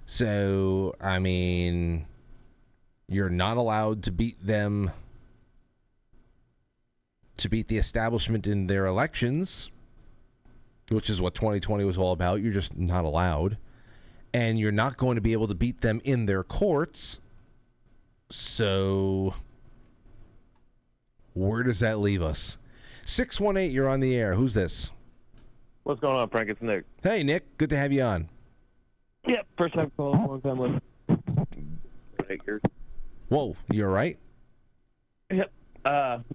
A: So, I mean, you're not allowed to beat them, to beat the establishment in their elections. which is what 2020 was all about. You're just not allowed. And you're not going to be able to beat them in their courts. So where does that leave us? 618, you're on the air. Who's this?
S: What's going on, Frank? It's Nick.
A: Hey, Nick. Good to have you on.
S: Yep, first time calling, long time listener.
A: Whoa, you all right?
S: Yep.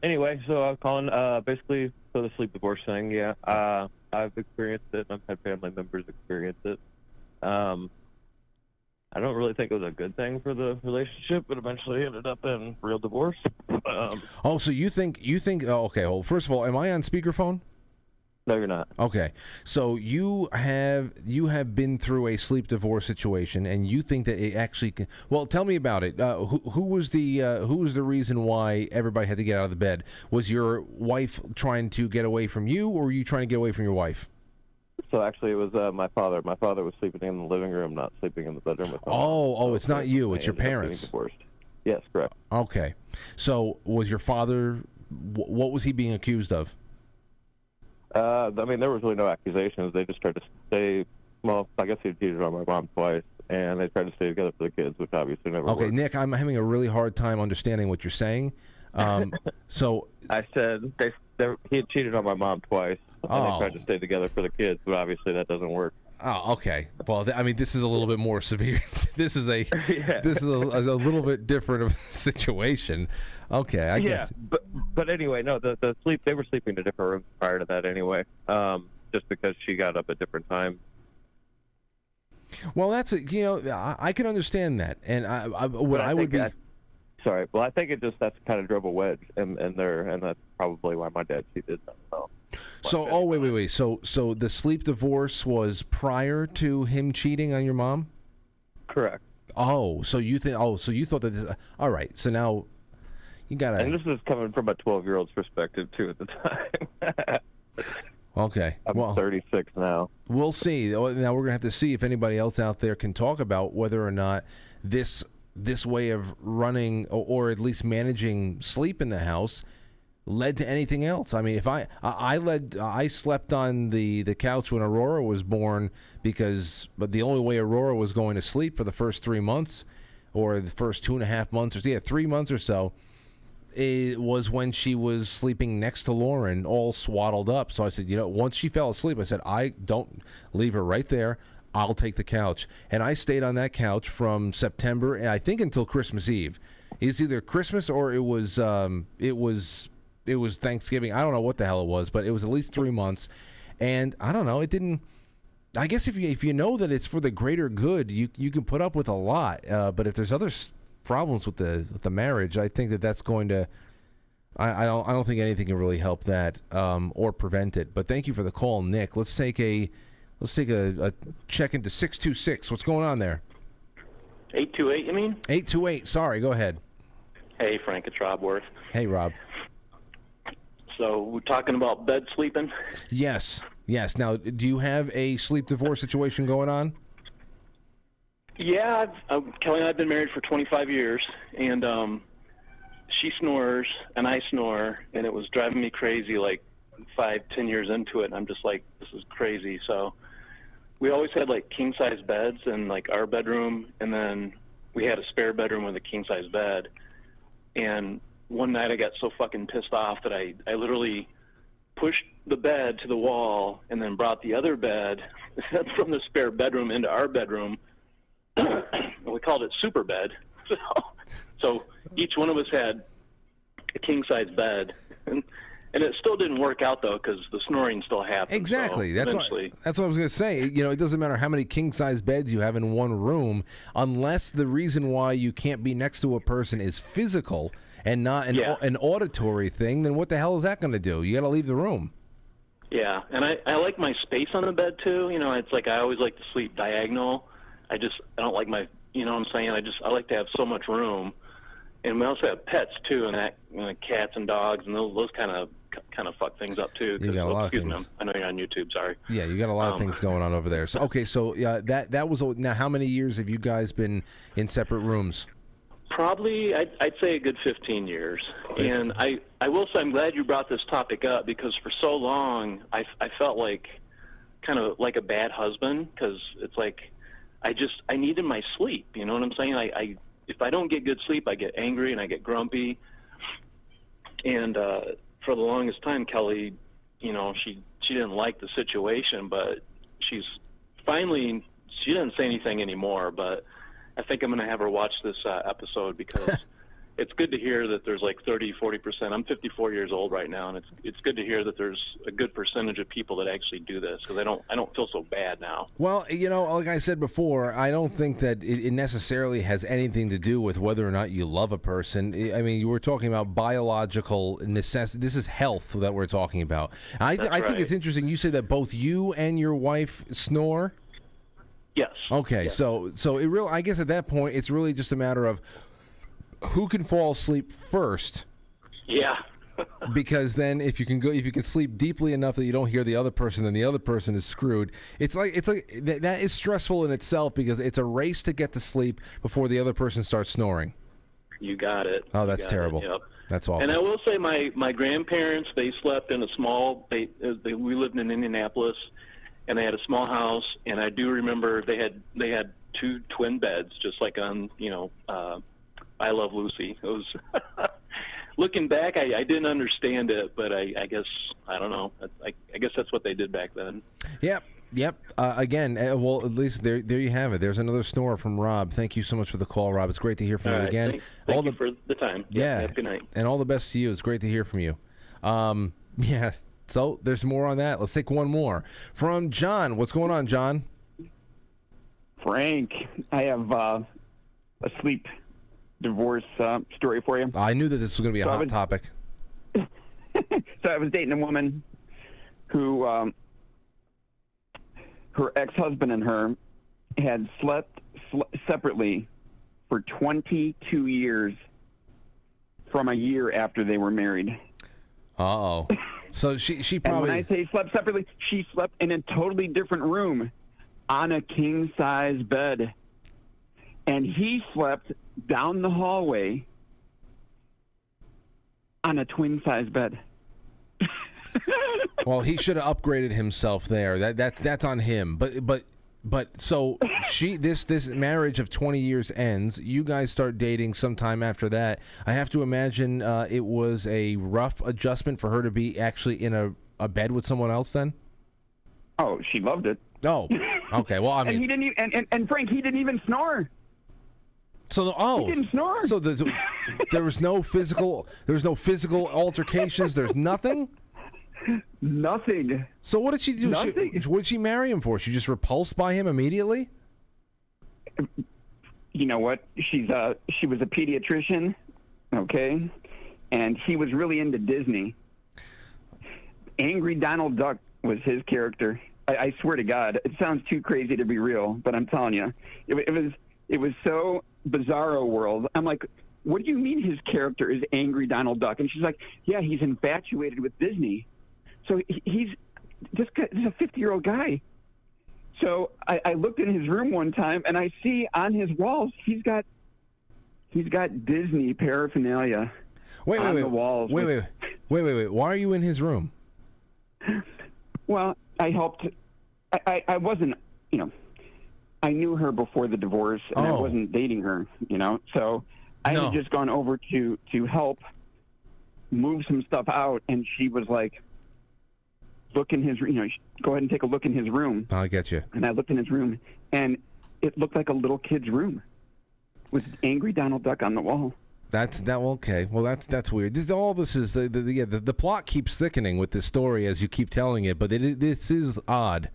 S: Anyway, so I'm calling basically for the sleep divorce thing. Yeah, I've experienced it. I've had family members experience it. I don't really think it was a good thing for the relationship, but eventually ended up in real divorce.
A: So you think? Oh, okay. Well, first of all, am I on speakerphone?
S: No, you're not.
A: Okay, so you have been through a sleep divorce situation, and you think that it actually can. Well, tell me about it. Who was the reason why everybody had to get out of the bed? Was your wife trying to get away from you, or were you trying to get away from your wife?
S: So actually, it was my father. My father was sleeping in the living room, not sleeping in the bedroom with me.
A: Oh, it's not you. It's your parents.
S: Divorced. Yes, correct.
A: Okay, so was your father? What was he being accused of?
S: I mean, there was really no accusations. They just tried to stay. Well, I guess he cheated on my mom twice, and they tried to stay together for the kids, which obviously never worked.
A: Okay, Nick, I'm having a really hard time understanding what you're saying. So
S: I said he had cheated on my mom twice, and they tried to stay together for the kids, but obviously that doesn't work.
A: Oh, okay. Well, I mean, this is a little bit more severe. This is a little bit different of a situation. Okay, I guess.
S: But anyway, no, the sleep, they were sleeping in different rooms prior to that anyway, just because she got up at different times.
A: Well, that's I can understand that, and
S: Sorry, well, I think that's kind of drove a wedge in there, and that's probably why my dad cheated.
A: Wait. So the sleep divorce was prior to him cheating on your mom?
S: Correct.
A: Oh, so you thought that this, all right, so now you got to.
S: And this is coming from a 12-year-old's perspective, too, at the time.
A: Okay.
S: I'm 36 now.
A: We'll see. Now we're going to have to see if anybody else out there can talk about whether or not this way of running or at least managing sleep in the house led to anything else. I mean, if I slept on the couch when Aurora was born but the only way Aurora was going to sleep for the first 3 months or the first 2.5 months or 3 months or so, it was when she was sleeping next to Lauren, all swaddled up. So I said, once she fell asleep, I said, I don't leave her right there. I'll take the couch. And I stayed on that couch from September, and I think until Christmas Eve. It was either Christmas or it was Thanksgiving. I don't know what the hell it was, but it was at least 3 months. And I don't know, it didn't. I guess if you know that it's for the greater good, you can put up with a lot. But if there's other problems with the marriage, I think that's going to. I don't think anything can really help that or prevent it. But thank you for the call, Nick. Let's take a check into 626. What's going on there?
T: 828, you mean?
A: 828. Sorry, go ahead.
T: Hey, Frank, it's Rob Worth.
A: Hey, Rob.
T: So we're talking about bed sleeping?
A: Yes. Now, do you have a sleep divorce situation going on?
T: Yeah, Kelly and I have been married for 25 years, and she snores and I snore, and it was driving me crazy like 5-10 years into it, and I'm just like, this is crazy. So we always had like king size beds in like our bedroom, and then we had a spare bedroom with a king size bed. And one night I got so fucking pissed off that I literally pushed the bed to the wall and then brought the other bed from the spare bedroom into our bedroom. We called it super bed. So each one of us had a king size bed, and it still didn't work out though, because the snoring still happened.
A: Exactly.
T: So
A: that's what I was going to say. It doesn't matter how many king size beds you have in one room, unless the reason why you can't be next to a person is physical and not an auditory thing. Then what the hell is that going to do? You got to leave the room.
T: Yeah, and I like my space on the bed too. It's like I always like to sleep diagonal. I don't like my, what I'm saying? I like to have so much room. And we also have pets too, and cats and dogs, and those kind of fuck things up too.
A: You got a lot of things.
T: Me, I know you're on YouTube. Sorry.
A: Yeah, you got a lot of things going on over there. So that was now. How many years have you guys been in separate rooms?
T: Probably, I'd say a good 15 years. 15. And I will say I'm glad you brought this topic up, because for so long I felt like kind of like a bad husband, because it's like I needed my sleep. You know what I'm saying? If I don't get good sleep, I get angry and I get grumpy. And for the longest time, Kelly, you know, she didn't like the situation, but she didn't say anything anymore. But I think I'm going to have her watch this episode, because it's good to hear that there's like 30-40%. I'm 54 years old right now, and it's good to hear that there's a good percentage of people that actually do this, because I don't feel so bad now.
A: Well, you know, like I said before, I don't think that it necessarily has anything to do with whether or not you love a person. I mean, you were talking about biological necessity. This is health that we're talking about. I think it's interesting. You say that both you and your wife snore.
T: Yes.
A: Okay,
T: yes.
A: So I guess at that point, it's really just a matter of who can fall asleep first.
T: Yeah.
A: Because then if you can sleep deeply enough that you don't hear the other person, then the other person is screwed. It's like that is stressful in itself, because it's a race to get to sleep before the other person starts snoring.
T: You got it.
A: Oh, that's terrible.
T: Yep.
A: That's awful.
T: And I will say my grandparents, they slept in a small, we lived in Indianapolis, and they had a small house, and I do remember they had 2 twin beds, just like on, you know, I Love Lucy. It was looking back, I didn't understand it, but I guess I don't know. I guess that's what they did back then.
A: Yep. Again, well, at least there you have it. There's another snore from Rob. Thank you so much for the call, Rob. It's great to hear from you again.
T: Thank you for the time.
A: Yeah.
T: Have a good night.
A: And all the best to you. It's great to hear from you. Yeah. So there's more on that. Let's take one more from John. What's going on, John?
U: Frank, I have a sleep divorce story for you.
A: I knew that this was going to be a hot topic.
U: So I was dating a woman who, her ex-husband and her had slept separately for 22 years from a year after they were married.
A: Uh-oh. So she probably...
U: And when I say slept separately, she slept in a totally different room on a king-size bed. And he slept down the hallway on a twin-size bed.
A: Well, he should have upgraded himself there. That's on him. But so this marriage of 20 years ends. You guys start dating sometime after that. I have to imagine it was a rough adjustment for her to be actually in a bed with someone else then?
U: Oh, she loved it.
A: Oh, okay. Well, I mean,
U: and he didn't even, and Frank, he didn't even snore.
A: So
U: he didn't snore.
A: So there was no physical altercations. There's nothing.
U: Nothing.
A: So what did she do? What did she marry him for? She just repulsed by him immediately?
U: You know what? She was a pediatrician, okay? And he was really into Disney. Angry Donald Duck was his character. I swear to God, it sounds too crazy to be real, but I'm telling you, it was so bizarro world. I'm like, what do you mean his character is Angry Donald Duck? And she's like, yeah, he's infatuated with Disney. So he's a 50-year-old guy. So I looked in his room one time, and I see on his walls he's got Disney paraphernalia on the walls.
A: Wait. Why are you in his room?
U: Well, I helped. I wasn't, I knew her before the divorce, and I wasn't dating her, So I had just gone over to help move some stuff out, and she was like, look in his, go ahead and take a look in his room.
A: I get you.
U: And I looked in his room, and it looked like a little kid's room with Angry Donald Duck on the wall.
A: Okay. Well, that's weird. This is the plot keeps thickening with this story as you keep telling it, but this is odd.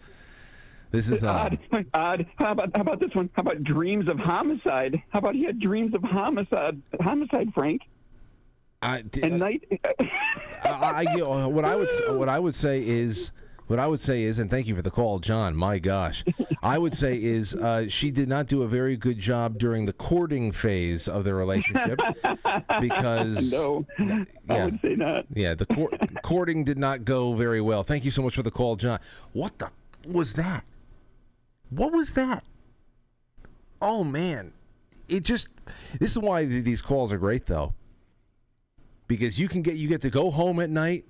A: This is odd.
U: Odd. How about this one? How about dreams of homicide? How about he had dreams of homicide, Frank?
A: What I would say is, and thank you for the call, John. My gosh, I would say is she did not do a very good job during the courting phase of their relationship because
U: I would say not.
A: Yeah, the courting did not go very well. Thank you so much for the call, John. What the was that? What was that? Oh man, this is why these calls are great though. Because you get to go home at night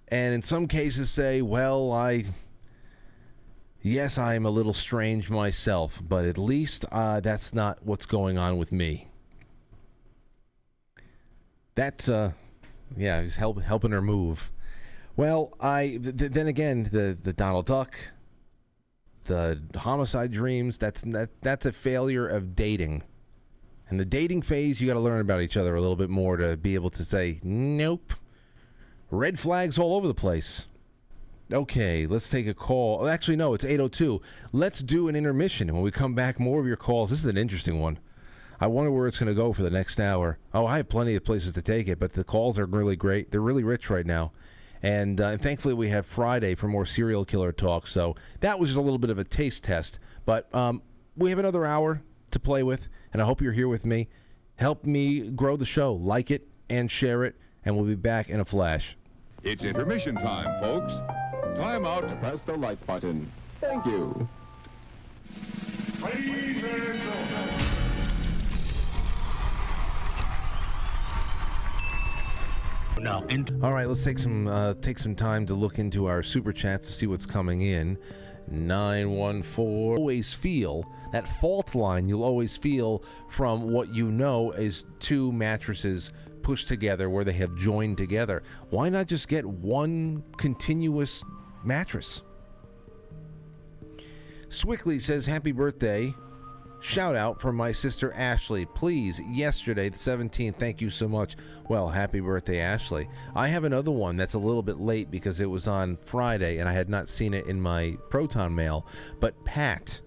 A: and in some cases say, well, I Yes, I am a little strange myself, but at least that's not what's going on with me. That's, he's helping her move. Well, then again, the Donald Duck, the homicide dreams, that's a failure of dating. And the dating phase, you got to learn about each other a little bit more to be able to say, nope. Red flags all over the place. Okay, let's take a call. Oh, actually, no, it's 8:02. Let's do an intermission. When we come back, more of your calls. This is an interesting one. I wonder where it's going to go for the next hour. Oh, I have plenty of places to take it, but the calls are really great. They're really rich right now. And thankfully, we have Friday for more serial killer talk. So that was just a little bit of a taste test. But we have another hour to play with, and I hope you're here with me. Help me grow the show. Like it and share it, and we'll be back in a flash.
B: It's intermission time, folks. Time out to press the like button. Thank you.
G: Ladies and gentlemen.
A: No. All right, let's take some time to look into our super chats to see what's coming in. 914. Always feel that fault line. You'll always feel from what you know is two mattresses pushed together where they have joined together. Why not just get one continuous mattress? Swickley says, happy birthday. Shout out for my sister Ashley. Please, yesterday, the 17th. Thank you so much. Well, happy birthday, Ashley. I have another one that's a little bit late because it was on Friday and I had not seen it in my Proton mail. But Pat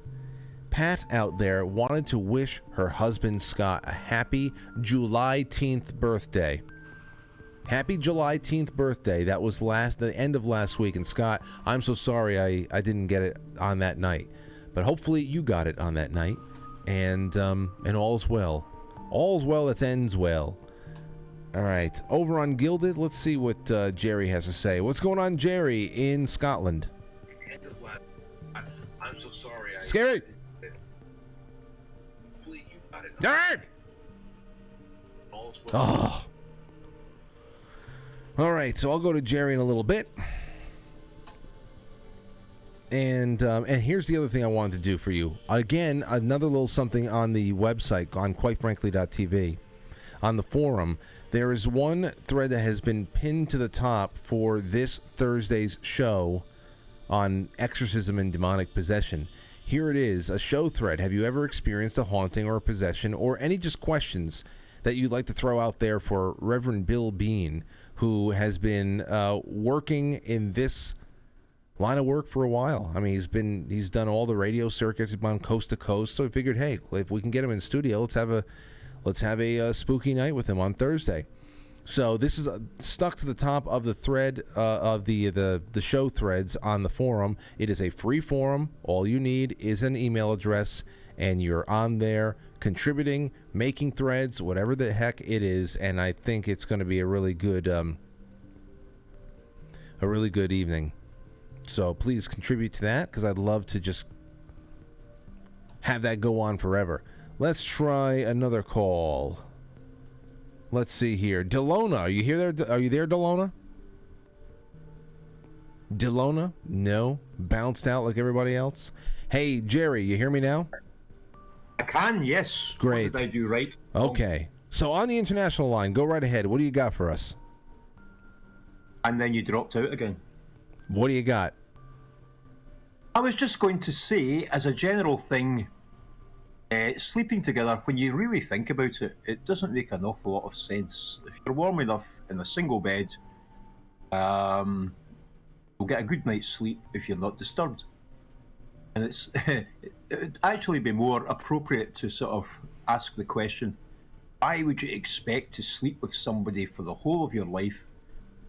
A: out there wanted to wish her husband Scott a happy July 10th birthday. Happy July 10th birthday. That was the end of last week. And Scott, I'm so sorry I didn't get it on that night. But hopefully you got it on that night. And all's well. All's well that ends well. All right. Over on Gilded, let's see what Jerry has to say. What's going on, Jerry, in Scotland?
E: I'm so sorry.
A: Scary.
E: Hopefully you got it.
A: Darn!
E: All's well.
A: Oh. All right, so I'll go to Jerry in a little bit. And here's the other thing I wanted to do for you. Again, another little something on the website, on quitefrankly.tv. On the forum, there is one thread that has been pinned to the top for this Thursday's show on exorcism and demonic possession. Here it is, a show thread. Have you ever experienced a haunting or a possession, or any just questions that you'd like to throw out there for Reverend Bill Bean, who has been working in this line of work for a while. I mean, he's done all the radio circuits, he's gone coast to coast. So we figured, hey, if we can get him in studio, let's have a spooky night with him on Thursday. So this is stuck to the top of the thread of the show threads on the forum. It is a free forum. All you need is an email address, and you're on there contributing, making threads, whatever the heck it is. And I think it's going to be a really good evening. So please contribute to that, because I'd love to just have that go on forever. Let's try another call. Let's see here. Delona, are you here? Are you there, Delona? Delona? No. Bounced out like everybody else. Hey, Jerry, you hear me now?
V: I can, yes.
A: Great.
V: What did I do right?
A: Okay. So on the international line, go right ahead. What do you got for us?
V: And then you dropped out again.
A: What do you got?
V: I was just going to say, as a general thing, sleeping together, when you really think about it, it doesn't make an awful lot of sense. If you're warm enough in a single bed, you'll get a good night's sleep if you're not disturbed. And it'd actually be more appropriate to sort of ask the question, why would you expect to sleep with somebody for the whole of your life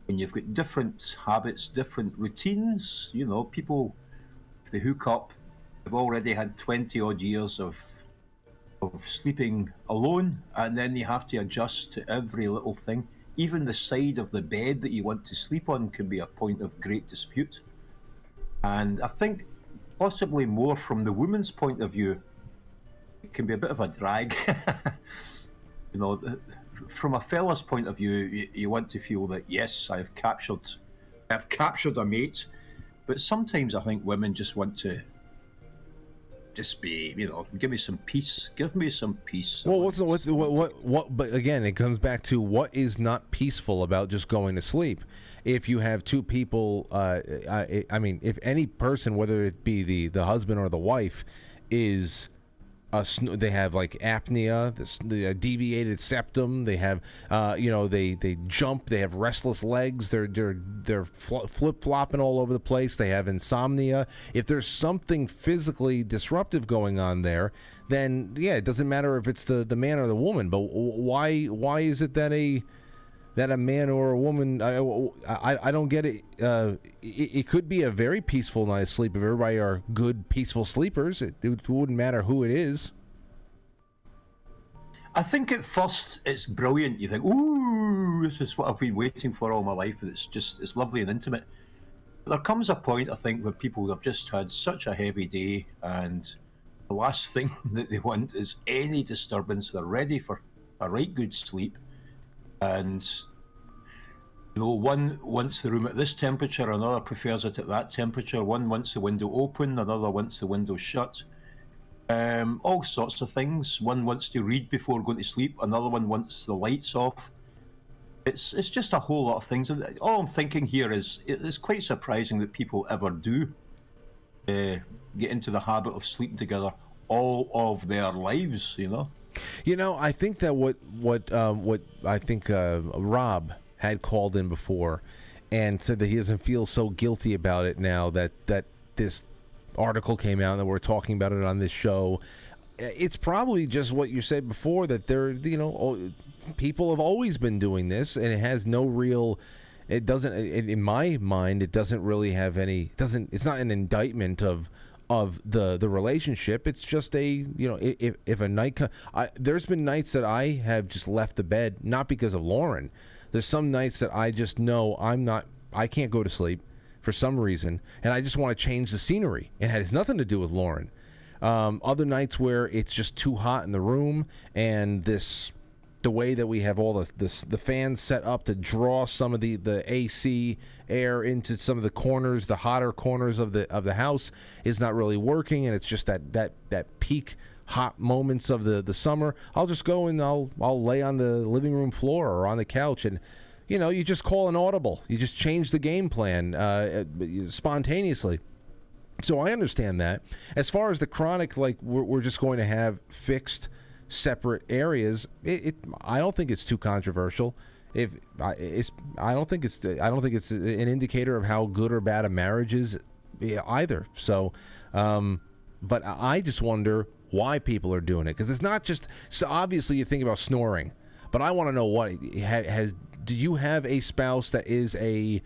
V: when you've got different habits, different routines? You know, people, if they hook up, have already had 20 odd years of sleeping alone, and then they have to adjust to every little thing. Even the side of the bed that you want to sleep on can be a point of great dispute. And I think possibly more from the woman's point of view, it can be a bit of a drag. You know, from a fella's point of view, you want to feel that, yes, I've captured a mate. But sometimes I think women just want to just be, give me some peace. Give me some peace.
A: Well, what? But again, it comes back to what is not peaceful about just going to sleep. If you have two people, I mean, if any person, whether it be the husband or the wife, is they have like apnea, the deviated septum. They have, they jump. They have restless legs. They're flip flopping all over the place. They have insomnia. If there's something physically disruptive going on there, then yeah, it doesn't matter if it's the man or the woman. But why is it that a man or a woman? I don't get it. It could be a very peaceful night of sleep if everybody are good, peaceful sleepers. It wouldn't matter who it is.
V: I think at first it's brilliant. You think, ooh, this is what I've been waiting for all my life, and it's lovely and intimate. But there comes a point, I think, where people have just had such a heavy day, and the last thing that they want is any disturbance. They're ready for a right good sleep. And, one wants the room at this temperature, another prefers it at that temperature. One wants the window open, another wants the window shut. All sorts of things. One wants to read before going to sleep, another one wants the lights off. It's just a whole lot of things. And all I'm thinking here is it's quite surprising that people ever do get into the habit of sleeping together all of their lives,
A: I think that what I think Rob had called in before and said that he doesn't feel so guilty about it now that this article came out and that we're talking about it on this show. It's probably just what you said before, that people have always been doing this, and it has no real. It doesn't, in my mind, it doesn't really have any. It's not an indictment of the relationship. It's just if a night there's been nights that I have just left the bed, not because of Lauren. There's some nights that I just know I can't go to sleep for some reason, and I just want to change the scenery. It has nothing to do with Lauren. Other nights where it's just too hot in the room, and the way that we have all the fans set up to draw some of the AC air into some of the corners, the hotter corners of the house, is not really working, and it's just that peak hot moments of the summer. I'll just go and I'll lay on the living room floor or on the couch, and you just call an audible. You just change the game plan spontaneously. So I understand that. As far as the chronic, like we're just going to have fixed separate areas, I don't think it's too controversial. I don't think it's an indicator of how good or bad a marriage is either. So, but I just wonder why people are doing it, because it's not just. So obviously, you think about snoring, but I want to know what do you have a spouse that is a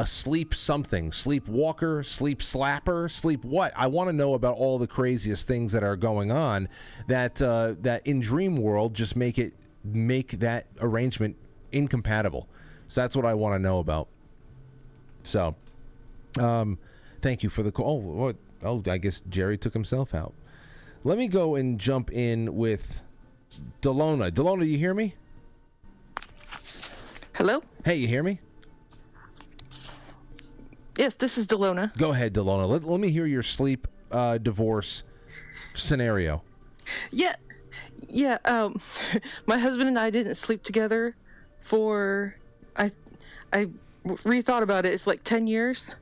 A: sleep something, sleep walker, sleep slapper, sleep what? I want to know about all the craziest things that are going on that in dream world just make that arrangement incompatible. So that's what I want to know about. So, thank you for the call. Oh, I guess Jerry took himself out. Let me go and jump in with Delona. Delona, you hear me?
C: Hello?
A: Hey, you hear me?
C: Yes, this is Delona.
A: Go ahead, Delona. Let me hear your sleep divorce scenario.
C: Yeah. My husband and I didn't sleep together for I rethought about it. It's like 10 years.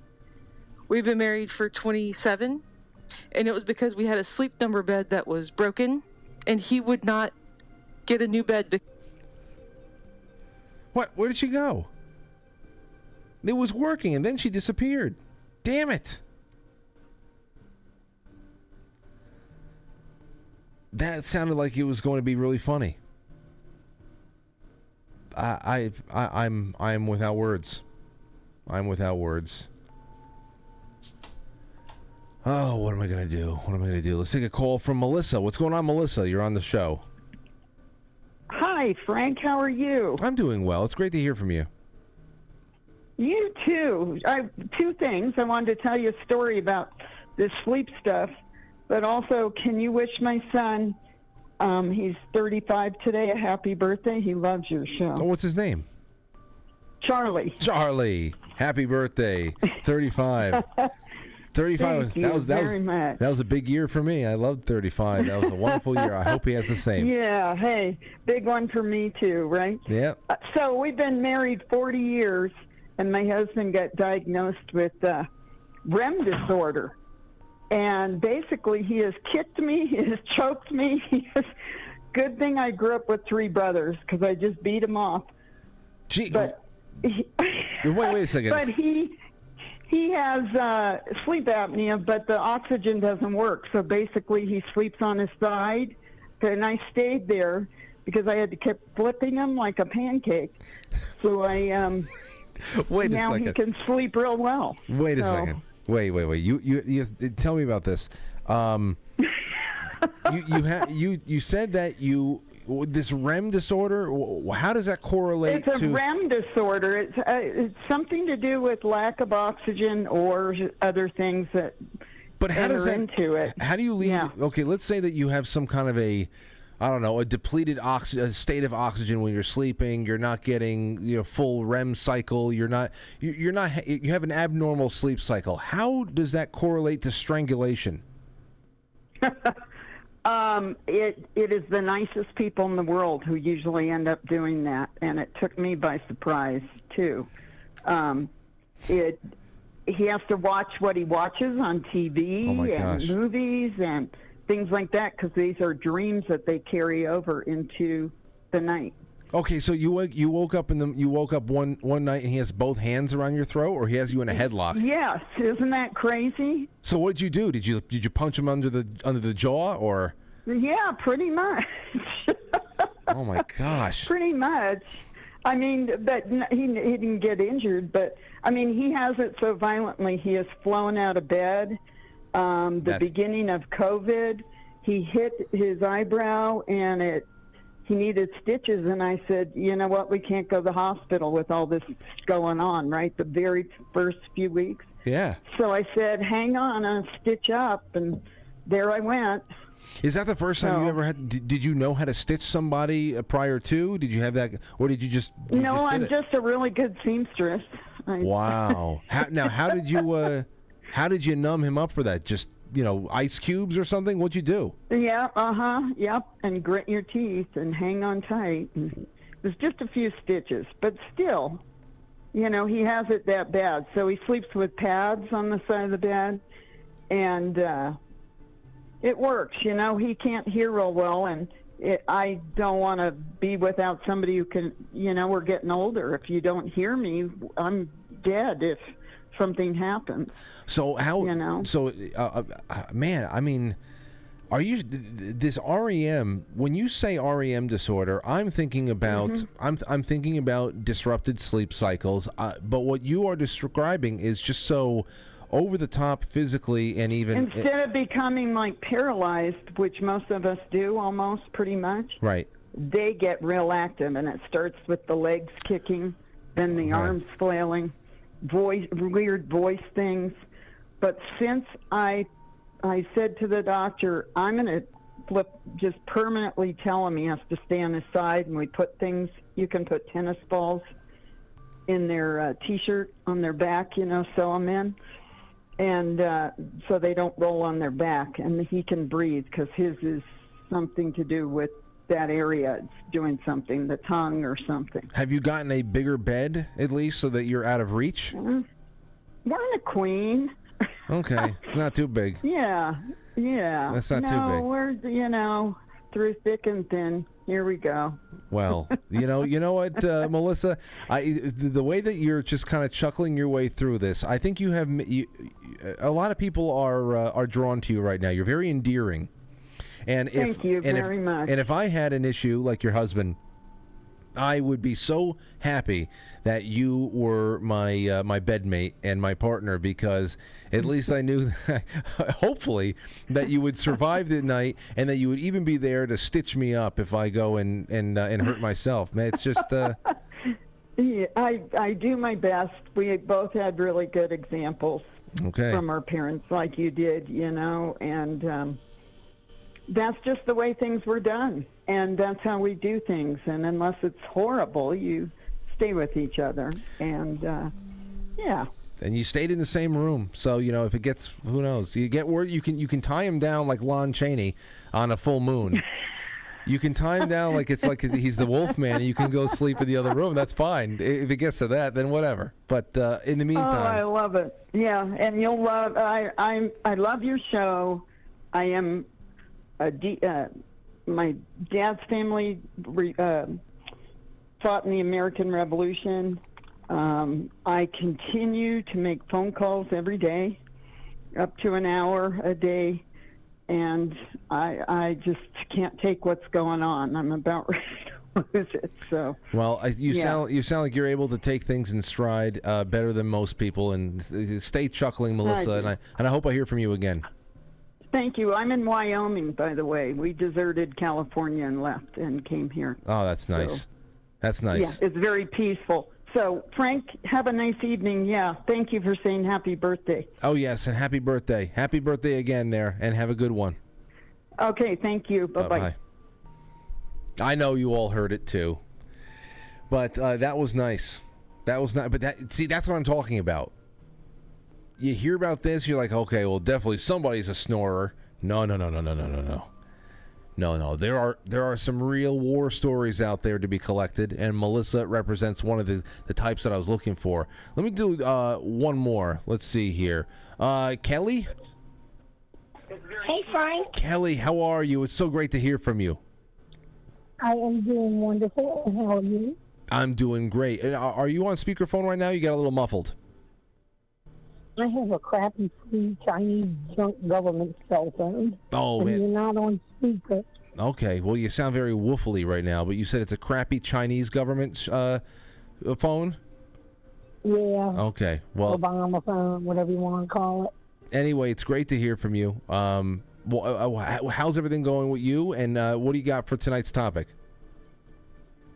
C: We've been married for 27, and it was because we had a sleep number bed that was broken, and he would not get a new bed.
A: What? Where did she go? It was working, and then she disappeared. Damn it. That sounded like it was going to be really funny. I'm without words. I'm without words. Oh, what am I going to do? What am I going to do? Let's take a call from Melissa. What's going on, Melissa? You're on the show.
D: Hi, Frank. How are you?
A: I'm doing well. It's great to hear from you.
D: You too. Two things. I wanted to tell you a story about this sleep stuff, but also, can you wish my son, he's 35 today, a happy birthday? He loves your show.
A: Oh, what's his name?
D: Charlie.
A: Charlie. Happy birthday. 35. 35.
D: Thank you very much.
A: That was a big year for me. I loved 35. That was a wonderful year. I hope he has the same.
D: Yeah, hey, big one for me too, right?
A: Yeah.
D: So we've been married 40 years, and my husband got diagnosed with REM disorder. And basically, he has kicked me, he has choked me. Good thing I grew up with 3 brothers, because I just beat him off.
A: Gee,
D: but
A: wait a second.
D: But he has sleep apnea, but the oxygen doesn't work. So basically, he sleeps on his side. And I stayed there because I had to keep flipping him like a pancake. So I
A: wait a
D: now
A: second.
D: he can sleep real well.
A: Wait a second. Wait. You tell me about this. You said that this REM disorder. How does that correlate
D: It's a
A: to
D: REM disorder. It's something to do with lack of oxygen or other things that.
A: But how does that
D: into it?
A: How do you leave?
D: Yeah.
A: Okay, let's say that you have some kind of a depleted state of oxygen when you're sleeping. You're not getting full REM cycle. You have an abnormal sleep cycle. How does that correlate to strangulation?
D: It is the nicest people in the world who usually end up doing that, and it took me by surprise too. He has to watch what he watches on TV and movies and things like that, because these are dreams that they carry over into the night.
A: Okay, so you woke up one night and he has both hands around your throat, or he has you in a headlock?
D: Yes, isn't that crazy?
A: So what did you do? Did you punch him under the jaw, or?
D: Yeah, pretty much.
A: Oh my gosh.
D: Pretty much. I mean, but he didn't get injured, but I mean, he has it so violently he has flown out of bed. The beginning of COVID, he hit his eyebrow and he needed stitches, and I said, you know what, we can't go to the hospital with all this going on, right? The very first few weeks.
A: Yeah.
D: So I said, hang on, I'll stitch up, and there I went.
A: Is that the first time you ever had? Did you know how to stitch somebody prior to? Did you have that, or did you just?
D: No, I'm just a really good seamstress.
A: Wow. How did you numb him up for that? Just ice cubes or something? What'd you do?
D: Yeah. Yep. And grit your teeth and hang on tight. And it was just a few stitches, but still, he has it that bad. So he sleeps with pads on the side of the bed, and it works. He can't hear real well, and I don't want to be without somebody who can. We're getting older. If you don't hear me, I'm dead if something happens.
A: So how? So, man, I mean, are you this REM? When you say REM disorder, I'm thinking about I'm thinking about disrupted sleep cycles. But what you are describing is just so over the top physically, and even
D: instead of becoming like paralyzed, which most of us do, almost pretty much.
A: Right.
D: They get real active, and it starts with the legs kicking, then the arms flailing, weird voice things. But since I said to the doctor, I'm going to just permanently tell him he has to stay on his side, and we put things, you can put tennis balls in their T-shirt on their back, sew them in, and so they don't roll on their back, and he can breathe, because his is something to do with that area. It's doing something, the tongue or something.
A: Have you gotten a bigger bed, at least, so that you're out of reach?
D: We're in a queen.
A: Okay, it's not too big.
D: Yeah.
A: That's not too big.
D: We're, through thick and thin. Here we go.
A: Well, you know what, Melissa? The way that you're just kind of chuckling your way through this, I think a lot of people are drawn to you right now. You're very endearing. And
D: Thank you very much.
A: And if I had an issue like your husband, I would be so happy that you were my bedmate and my partner, because at least I knew, hopefully, that you would survive the night, and that you would even be there to stitch me up if I go and hurt myself. Man, it's just.
D: Yeah, I do my best. We both had really good examples from our parents, like you did, and. That's just the way things were done, and that's how we do things. And unless it's horrible, you stay with each other. And yeah.
A: And you stayed in the same room, so if it gets, who knows? You get where you can tie him down like Lon Chaney on a full moon. You can tie him down like it's like he's the wolf man, and you can go sleep in the other room. That's fine. If it gets to that, then whatever. But in the meantime,
D: I love it. Yeah, and you'll love. I love your show. I am my dad's family fought in the American Revolution. I continue to make phone calls every day, up to an hour a day, and I just can't take what's going on. I'm about ready to lose it. So
A: well, you sound like you're able to take things in stride better than most people, and stay chuckling, Melissa. And I hope I hear from you again.
D: Thank you. I'm in Wyoming, by the way. We deserted California and left and came here.
A: Oh, that's nice.
D: So,
A: that's nice.
D: Yeah, it's very peaceful. So, Frank, have a nice evening. Yeah, thank you for saying happy birthday.
A: Oh, yes, and happy birthday. Happy birthday again there, and have a good one.
D: Okay, thank you. Bye-bye.
A: I know you all heard it, too. But that was nice. That was nice. But that's what I'm talking about. You hear about this, you're like, okay, well, definitely somebody's a snorer. No. No, there are some real war stories out there to be collected, and Melissa represents one of the types that I was looking for. Let me do one more. Let's see here. Kelly?
F: Hey, Frank.
A: Kelly, how are you? It's so great to hear from you.
F: I am doing wonderful, and how are you?
A: I'm doing great. Are you on speakerphone right now? You got a little muffled.
F: I have a crappy free Chinese junk government cell phone.
A: Oh,
F: and
A: man.
F: You're not on speaker.
A: Okay, well, you sound very woofly right now, but you said it's a crappy Chinese government phone?
F: Yeah.
A: Okay, well...
F: Obama phone, whatever you want to call it.
A: Anyway, it's great to hear from you. How's everything going with you, and what do you got for tonight's topic?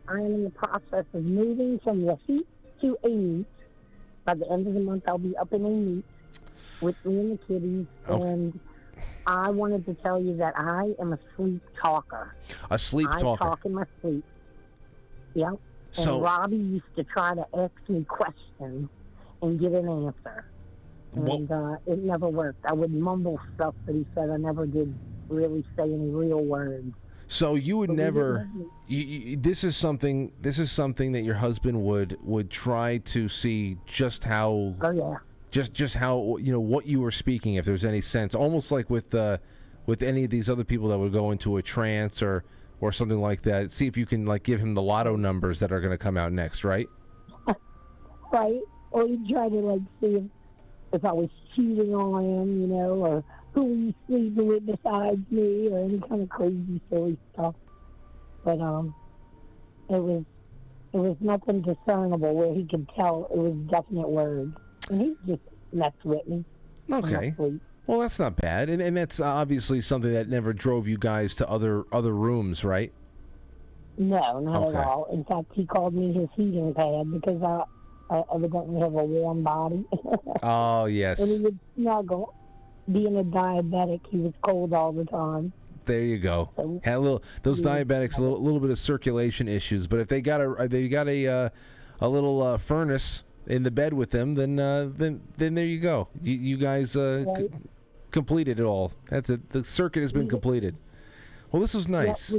F: I am in the process of moving from Lafitte to Amy. By the end of the month, I'll be up in Amy with me and the kiddies, and I wanted to tell you that I am a sleep talker.
A: A sleep talker?
F: I talk in my sleep. Yep.
A: So,
F: and Robbie used to try to ask me questions and get an answer. And it never worked. I would mumble stuff, but he said I never did really say any real words.
A: So you would never. This is something that your husband would try to see just how.
F: Oh yeah.
A: Just how what you were speaking, if there's any sense, almost like with any of these other people that would go into a trance or something like that. See if you can give him the lotto numbers that are going to come out next, right?
F: Right. Or you try to see if I was cheating on him, or who were you sleeping with besides me, or any kind of crazy silly stuff. But it was nothing discernible where he could tell it was definite words, and he just messed with me.
A: Okay. Well, that's not bad, and that's obviously something that never drove you guys to other rooms, right?
F: No, not at all. In fact, he called me his heating pad because I evidently have a warm body.
A: Oh yes.
F: And he would snuggle. Being a diabetic, he was cold all the time.
A: There you go. Had those diabetics, a little bit of circulation issues, but if they got a little furnace in the bed with them, then there you go. You guys completed it all. That's it. The circuit has been completed. Well, this was nice.
F: Yeah,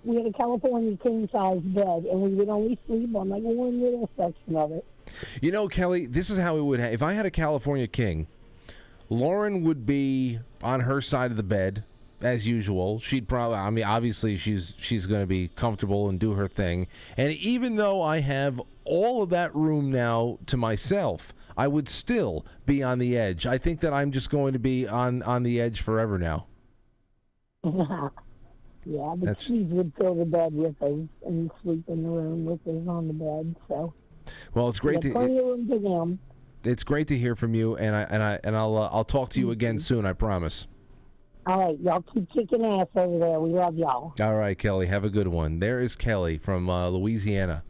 F: we had a California king size bed, and we would only sleep on one little section of it.
A: Kelly, this is how it would. If I had a California king, Lauren would be on her side of the bed as usual. She'd probably, obviously she's going to be comfortable and do her thing. And even though I have all of that room now to myself, I would still be on the edge. I think that I'm just going to be on the edge forever now.
F: Yeah, the kids would fill the bed with us and sleep in the room with us on the bed. So,
A: well, it's great
F: plenty of room for them.
A: It's great to hear from you, and I'll talk to you again soon. I promise.
F: All right, y'all keep kicking ass over there. We love y'all.
A: All right, Kelly, have a good one. There is Kelly from Louisiana.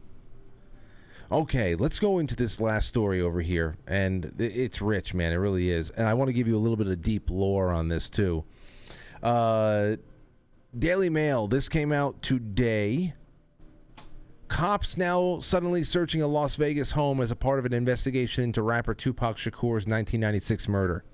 A: Okay, let's go into this last story over here, and it's rich, man. It really is, and I want to give you a little bit of deep lore on this too. Daily Mail. This came out today. Cops now suddenly searching a Las Vegas home as a part of an investigation into rapper Tupac Shakur's 1996 murder.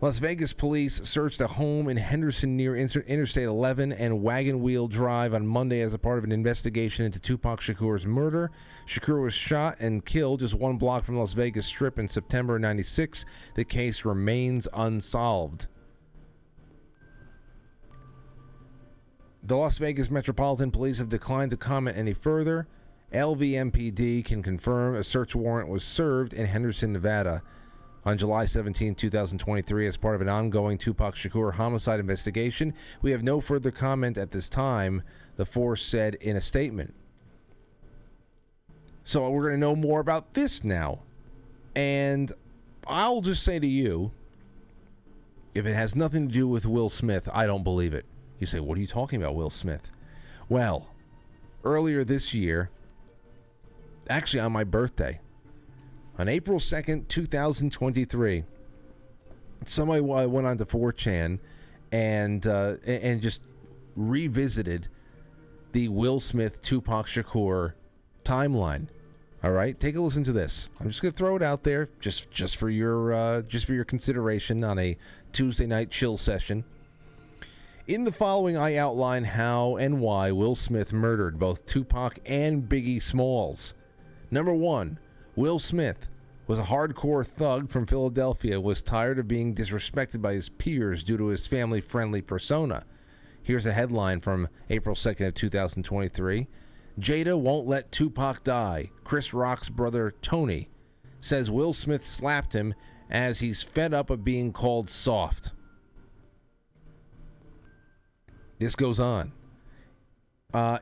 A: Las Vegas police searched a home in Henderson near Interstate 11 and Wagon Wheel Drive on Monday as a part of an investigation into Tupac Shakur's murder. Shakur was shot and killed just 1 block from Las Vegas Strip in September 96. The case remains unsolved. The Las Vegas Metropolitan Police have declined to comment any further. LVMPD can confirm a search warrant was served in Henderson, Nevada on July 17, 2023 as part of an ongoing Tupac Shakur homicide investigation. We have no further comment at this time, the force said in a statement. So we're going to know more about this now. And I'll just say to you, if it has nothing to do with Will Smith, I don't believe it. You say, what are you talking about, Will Smith? Well, earlier this year, actually on my birthday, on April 2nd, 2023, somebody went on to 4chan and just revisited the Will Smith Tupac Shakur timeline. All right, take a listen to this. I'm just gonna throw it out there, just for your consideration on a Tuesday night chill session. In the following, I outline how and why Will Smith murdered both Tupac and Biggie Smalls. Number 1, Will Smith was a hardcore thug from Philadelphia, was tired of being disrespected by his peers due to his family-friendly persona. Here's a headline from April 2nd of 2023. Jada won't let Tupac die. Chris Rock's brother Tony says Will Smith slapped him as he's fed up of being called soft. This goes on.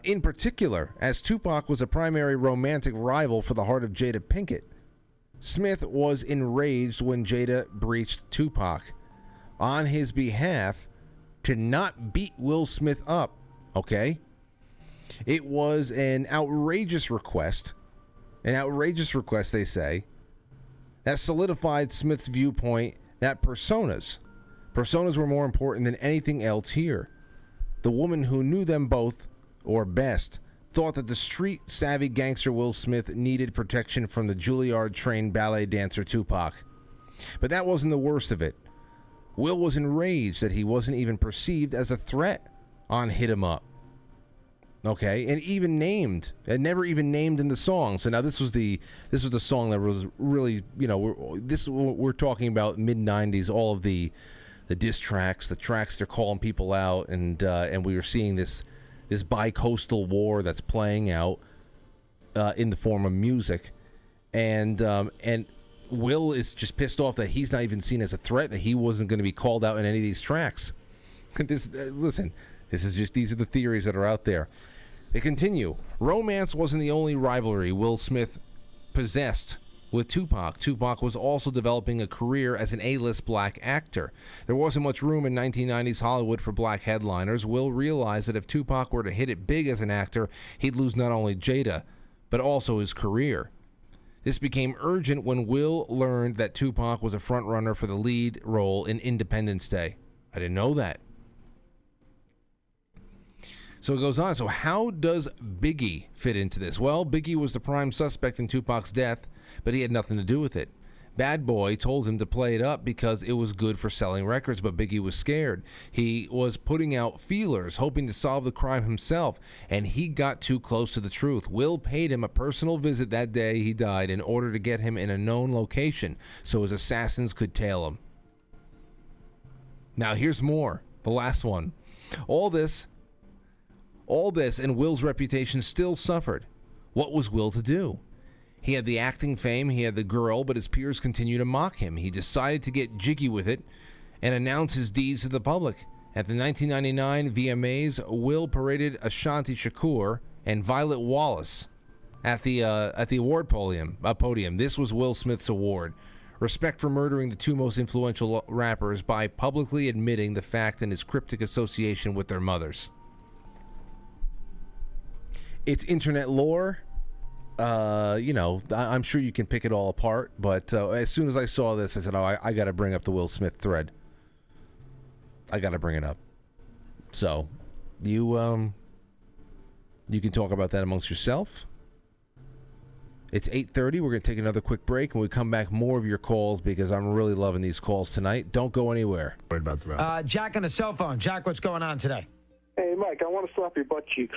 A: In particular, as Tupac was a primary romantic rival for the heart of Jada Pinkett, Smith was enraged when Jada breached Tupac on his behalf to not beat Will Smith up, okay? It was an outrageous request, they say, that solidified Smith's viewpoint that personas were more important than anything else here. The woman who knew them both, or best, thought that the street-savvy gangster Will Smith needed protection from the Juilliard-trained ballet dancer Tupac. But that wasn't the worst of it. Will was enraged that he wasn't even perceived as a threat on Hit 'Em Up. Okay, and never even named in the song. So now this was the song that was really, we're talking about mid-90s, all of the diss tracks, the tracks they're calling people out, and we were seeing this bi-coastal war that's playing out in the form of music, and Will is just pissed off that he's not even seen as a threat, that he wasn't going to be called out in any of these tracks. Listen, these are the theories that are out there. They continue. Romance wasn't the only rivalry Will Smith possessed with Tupac. Tupac was also developing a career as an A-list black actor. There wasn't much room in 1990s Hollywood for black headliners. Will realized that if Tupac were to hit it big as an actor, he'd lose not only Jada, but also his career. This became urgent when Will learned that Tupac was a frontrunner for the lead role in Independence Day. I didn't know that. So it goes on. So how does Biggie fit into this? Well, Biggie was the prime suspect in Tupac's death, but he had nothing to do with it. Bad Boy told him to play it up because it was good for selling records, but Biggie was scared. He was putting out feelers, hoping to solve the crime himself, and he got too close to the truth. Will paid him a personal visit that day he died in order to get him in a known location so his assassins could tail him. Now here's more. The last one. All this and Will's reputation still suffered. What was Will to do? He had the acting fame, he had the girl, but his peers continued to mock him. He decided to get jiggy with it and announce his deeds to the public. At the 1999 VMAs, Will paraded Ashanti Shakur and Violet Wallace at the award podium. This was Will Smith's award. Respect for murdering the two most influential rappers by publicly admitting the fact in his cryptic association with their mothers. It's internet lore. I'm sure you can pick it all apart, but as soon as I saw this, I said, I got to bring up the Will Smith thread. I got to bring it up. So, you You can talk about that amongst yourself. It's 8:30. We're going to take another quick break, and we come back more of your calls because I'm really loving these calls tonight. Don't go anywhere.
I: Worried about the Jack on the cell phone. Jack, what's going on today?
J: Hey, Mike, I want to slap your butt cheeks.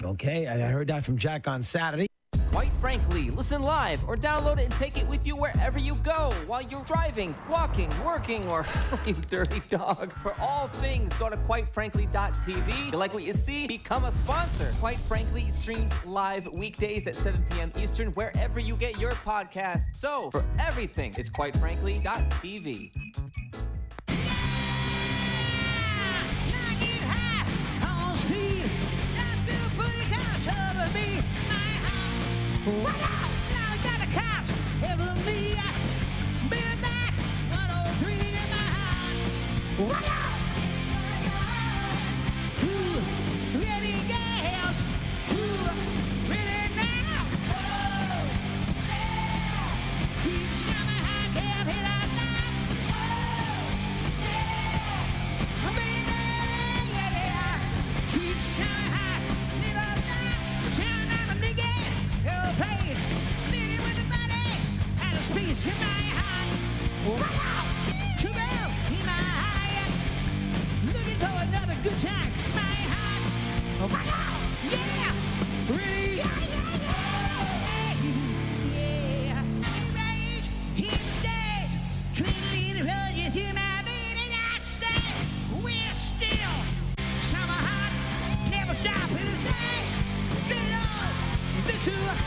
I: Okay, I heard that from Jack on Saturday.
W: Quite frankly, listen live or download it and take it with you wherever you go while you're driving, walking, working, or you dirty dog. For all things, go to quitefrankly.tv. You like what you see? Become a sponsor. Quite Frankly streams live weekdays at 7 p.m. Eastern wherever you get your podcast. So, for everything, it's quitefrankly.tv.
X: What out? Now I got the cops helping me. Midnight, 103 in my heart. What out? Ooh, ready girls. Ooh, ready now. Oh, yeah. Keep shining high, can't hit our night. Oh, yeah. Baby, yeah. Keep shining high, little night. Shining on a nigga. Paid, leading with the body, and a speech in my heart. Wow, true bell in my heart. Looking for another good time in my heart. Wow, yeah, really, yeah. Rage in the stage, trailing roads through my veins, and I say, we're still summer hearts, never stop in the same. Little, little.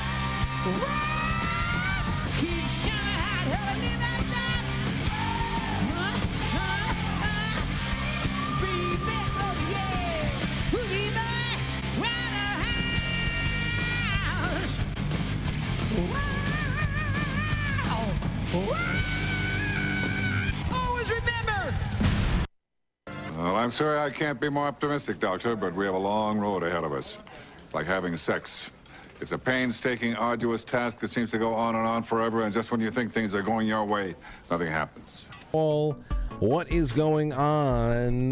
X: Keep shining hot, have a live like that. Baby, oh yeah. Boogie boy, round the house. Wow. Always remember.
B: Well, I'm sorry I can't be more optimistic, Doctor, but we have a long road ahead of us. It's like having sex. It's a painstaking, arduous task that seems to go on and on forever, and just when you think things are going your way, nothing happens.
A: Paul, what is going on?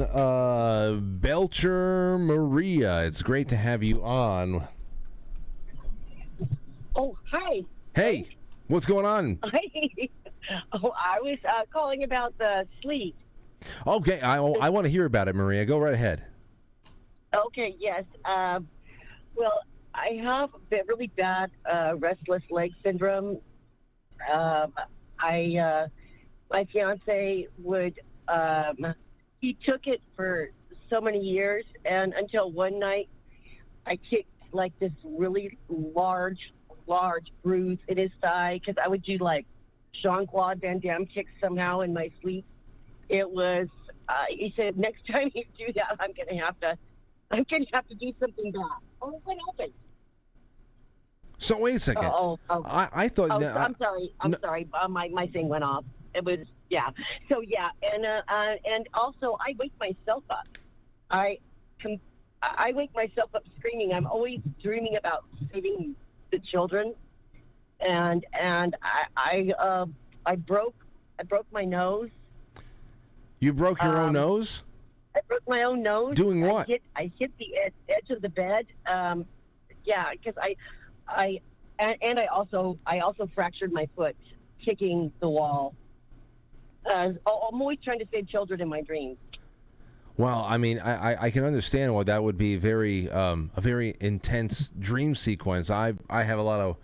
A: Belcher Maria, it's great to have you on.
Y: Oh, hi.
A: Hey, what's going on?
Y: Oh, I was calling about the sleep.
A: Okay, I want to hear about it, Maria. Go right ahead.
Y: Okay, yes. Well, I have really bad restless leg syndrome. My fiance would, he took it for so many years, and until one night I kicked like this really large bruise in his thigh, because I would do like Jean-Claude Van Damme kicks somehow in my sleep. It was, he said, next time you do that, I'm going to have to do something bad. Oh, what happened?
A: So wait a second. I thought.
Y: I'm sorry. I'm sorry. My thing went off. It was So and also I wake myself up. I wake myself up screaming. I'm always dreaming about saving the children, and I broke my nose.
A: You broke your own nose?
Y: I broke my own nose.
A: Doing what?
Y: I hit the edge of the bed. Because I also fractured my foot kicking the wall. I'm always trying to save children in my dreams.
A: Well, I mean, I can understand why that would be a very intense dream sequence. I have a lot of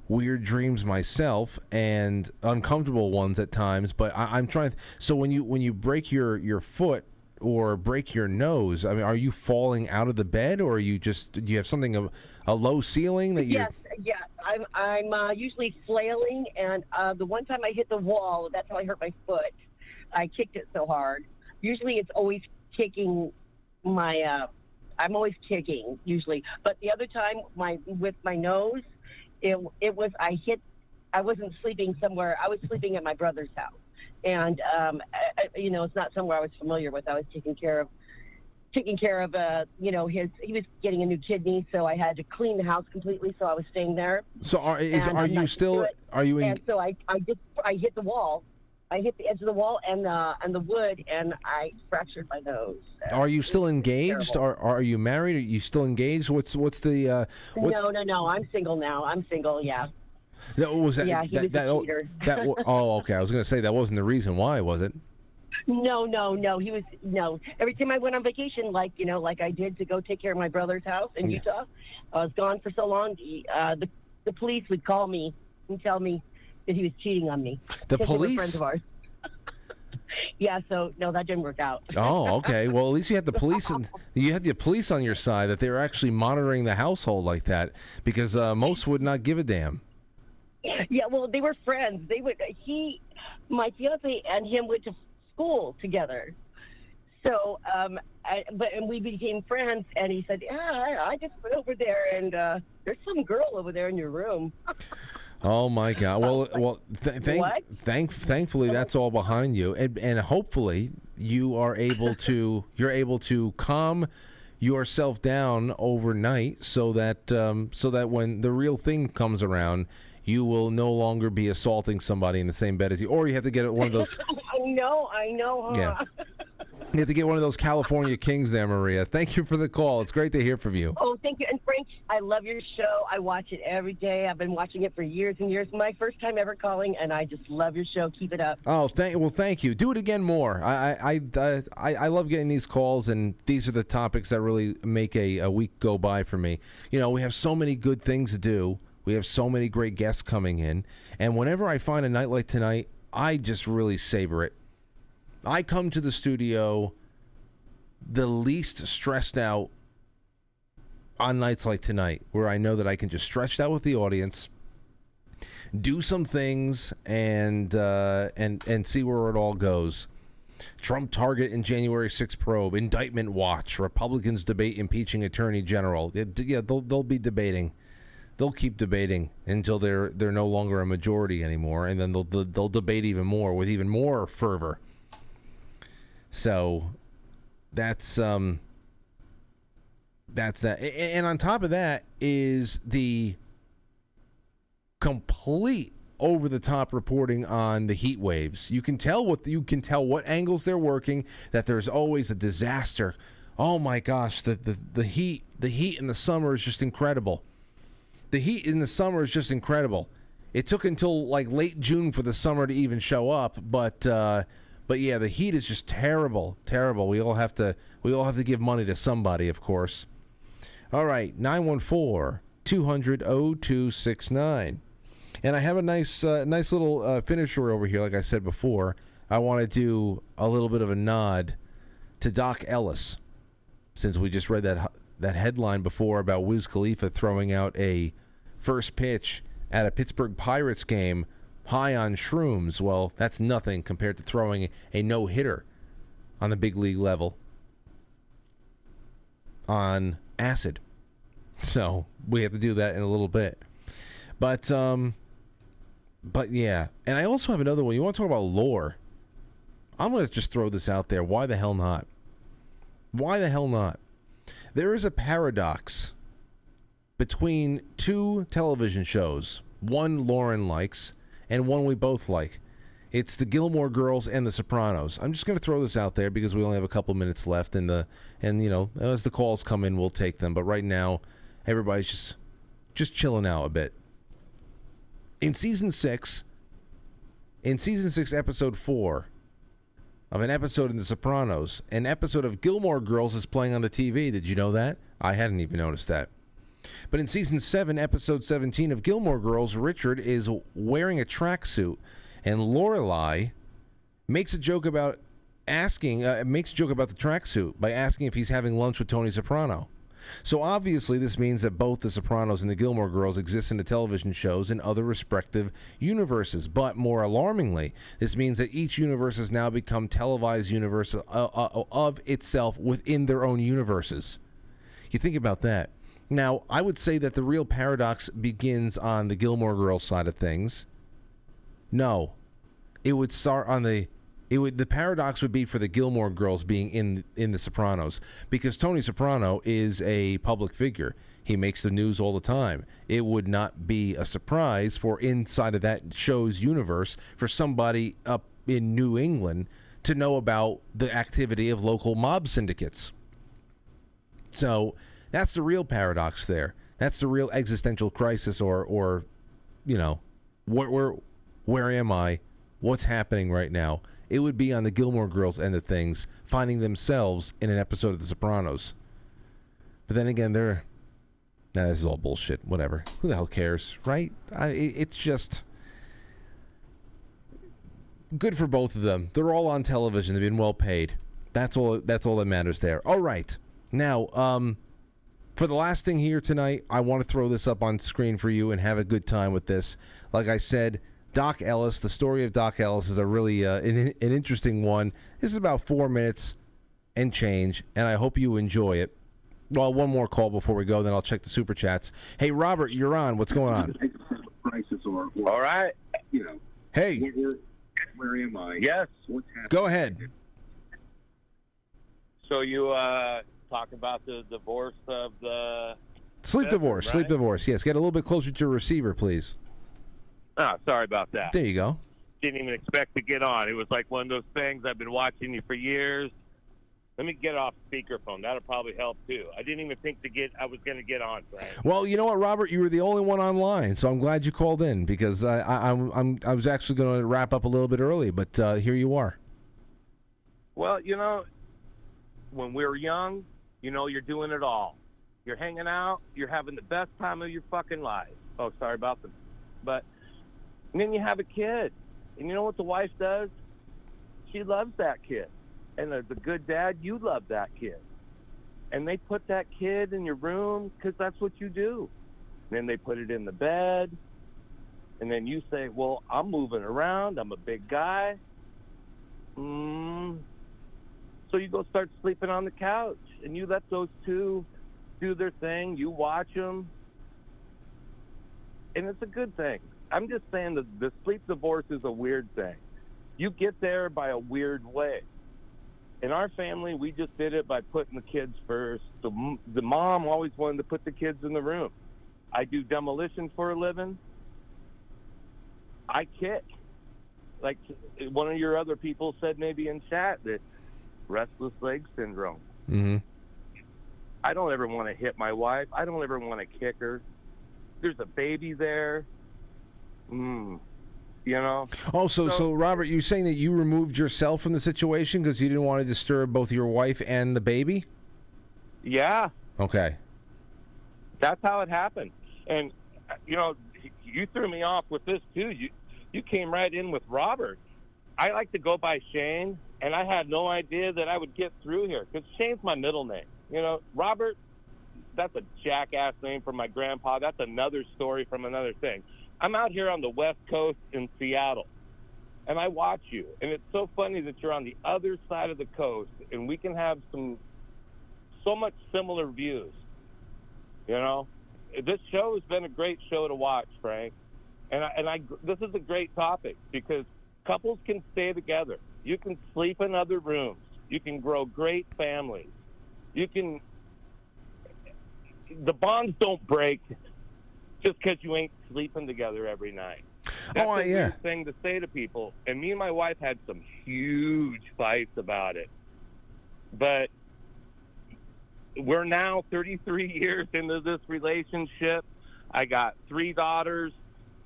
A: weird dreams myself and uncomfortable ones at times. But I'm trying. So when you break your foot or break your nose, I mean, are you falling out of the bed, or do you have something of a low ceiling that you?
Y: Yes. I'm usually flailing, and the one time I hit the wall, that's how I hurt my foot. I kicked it so hard. Usually, it's always kicking my. I'm always kicking usually, but the other time, with my nose, it was I wasn't sleeping somewhere. I was sleeping at my brother's house, and it's not somewhere I was familiar with. I was taking care of he was getting a new kidney, so I had to clean the house completely, so I was staying there.
A: So are you still, are you in?
Y: And so I hit the wall. I hit the edge of the wall and the wood, and I fractured my nose.
A: Are you still engaged? Are you married? Are you still engaged? What's the
Y: No. I'm single now. I'm single. Yeah.
A: That was that.
Y: Yeah, he was a cheater.
A: Oh, okay. I was going to say that wasn't the reason why, was it?
Y: No. He was Every time I went on vacation, like I did to go take care of my brother's house in Utah, I was gone for so long. The police would call me and tell me that he was cheating on me.
A: The
Y: because they were
A: police?
Y: friends of ours. Yeah, so no, that didn't work out.
A: Oh, okay. Well, at least you had the police, and you had the police on your side that they were actually monitoring the household like that, because most would not give a damn.
Y: Yeah, well, they were friends. My fiance and him went to school together. So, and we became friends, and he said, "Yeah, I just went over there, and there's some girl over there in your room."
A: Oh my God! Well, thankfully that's all behind you, and hopefully you're able to calm yourself down overnight, so that when the real thing comes around, you will no longer be assaulting somebody in the same bed as you, or you have to get one of those.
Y: I know. Huh?
A: Yeah. You have to get one of those California Kings there, Maria. Thank you for the call. It's great to hear from you.
Y: Oh, thank you. And Frank, I love your show. I watch it every day. I've been watching it for years and years. My first time ever calling, and I just love your show. Keep it up.
A: Oh, thank you. Do it again more. I love getting these calls, and these are the topics that really make a week go by for me. We have so many good things to do. We have so many great guests coming in, and whenever I find a night like tonight, I just really savor it. I come to the studio the least stressed out on nights like tonight, where I know that I can just stretch out with the audience, do some things, and see where it all goes. Trump target in January 6th probe, indictment watch, Republicans debate impeaching Attorney General. Yeah, they'll be debating. They'll keep debating until they're no longer a majority anymore, and then they'll debate even more with even more fervor. So that's that. And on top of that is the complete over-the-top reporting on the heat waves. You can tell what angles they're working, that there's always a disaster. Oh my gosh, the heat in the summer is just incredible. The heat in the summer is just incredible. It took until like late June for the summer to even show up, but yeah, the heat is just terrible. We all have to give money to somebody, of course. All right, 914-200-0269. And I have a nice little finisher over here. Like I said before, I want to do a little bit of a nod to Doc Ellis, since we just read that headline before about Wiz Khalifa throwing out a first pitch at a Pittsburgh Pirates game high on shrooms. Well, that's nothing compared to throwing a no-hitter on the big league level on acid. So we have to do that in a little bit. But yeah. And I also have another one. You want to talk about lore? I'm going to just throw this out there. Why the hell not? Why the hell not? There is a paradox between two television shows. One Lauren likes, and one we both like. It's the Gilmore Girls and the Sopranos. I'm just going to throw this out there because we only have a couple minutes left, and as the calls come in, we'll take them. But right now, everybody's just chilling out a bit. In season 6, episode 4 of an episode in the Sopranos, an episode of Gilmore Girls is playing on the TV. Did you know that? I hadn't even noticed that. But in season 7, episode 17 of Gilmore Girls, Richard is wearing a tracksuit, and Lorelai makes a joke about the tracksuit by asking if he's having lunch with Tony Soprano. So obviously this means that both the Sopranos and the Gilmore Girls exist in the television shows in other respective universes. But more alarmingly, this means that each universe has now become televised universe of itself within their own universes. You think about that. Now, I would say that the real paradox begins on the Gilmore Girls side of things. No, it would start on the paradox would be for the Gilmore Girls being in the Sopranos, because Tony Soprano is a public figure. He makes the news all the time. It would not be a surprise for inside of that show's universe for somebody up in New England to know about the activity of local mob syndicates. So that's the real paradox there. That's the real existential crisis, or you know, where am I? What's happening right now? It would be on the Gilmore Girls end of things, finding themselves in an episode of The Sopranos. But then again, this is all bullshit. Whatever. Who the hell cares, right? It's just good for both of them. They're all on television. They've been well paid. That's all that matters there. All right. Now, for the last thing here tonight, I want to throw this up on screen for you and have a good time with this. Like I said, Doc Ellis, the story of Doc Ellis is a really an interesting one. This is about 4 minutes and change, and I hope you enjoy it. Well, one more call before we go, then I'll check the super chats. Hey, Robert, you're on. What's going on?
H: All right.
A: Hey.
H: Where am I? Yes.
A: Go ahead.
H: So you talk about the divorce of the
A: Sleep divorce.
H: right?
A: Sleep divorce. Yes. Get a little bit closer to your receiver, please.
H: Oh, sorry about that.
A: There you go.
H: Didn't even expect to get on. It was like one of those things. I've been watching you for years. Let me get off speakerphone. That'll probably help too. I didn't even think I was going to get on, Frank.
A: Well, you know what, Robert? You were the only one online, so I'm glad you called in because I was actually going to wrap up a little bit early, but here you are.
H: Well, when we were young, you're doing it all. You're hanging out. You're having the best time of your fucking life. Oh, sorry about them. But and then you have a kid. And you know what the wife does? She loves that kid. And as a good dad, you love that kid. And they put that kid in your room because that's what you do. And then they put it in the bed. And then you say, well, I'm moving around. I'm a big guy. So you go start sleeping on the couch. And you let those two do their thing. You watch them. And it's a good thing. I'm just saying that the sleep divorce is a weird thing. You get there by a weird way. In our family, we just did it by putting the kids first. The mom always wanted to put the kids in the room. I do demolition for a living. I kick. Like one of your other people said maybe in chat that restless leg syndrome.
A: Mm-hmm.
H: I don't ever want to hit my wife. I don't ever want to kick her. There's a baby there.
A: Oh, so Robert, you're saying that you removed yourself from the situation because you didn't want to disturb both your wife and the baby?
H: Yeah.
A: Okay.
H: That's how it happened. And, you threw me off with this, too. You came right in with Robert. I like to go by Shane, and I had no idea that I would get through here because Shane's my middle name. Robert, that's a jackass name from my grandpa. That's another story from another thing. I'm out here on the West Coast in Seattle, and I watch you. And it's so funny that you're on the other side of the coast, and we can have so much similar views. This show has been a great show to watch, Frank. And this is a great topic because couples can stay together. You can sleep in other rooms. You can grow great families. The bonds don't break just because you ain't sleeping together every night. That's a weird thing to say to people. And me and my wife had some huge fights about it. But we're now 33 years into this relationship. I got 3 daughters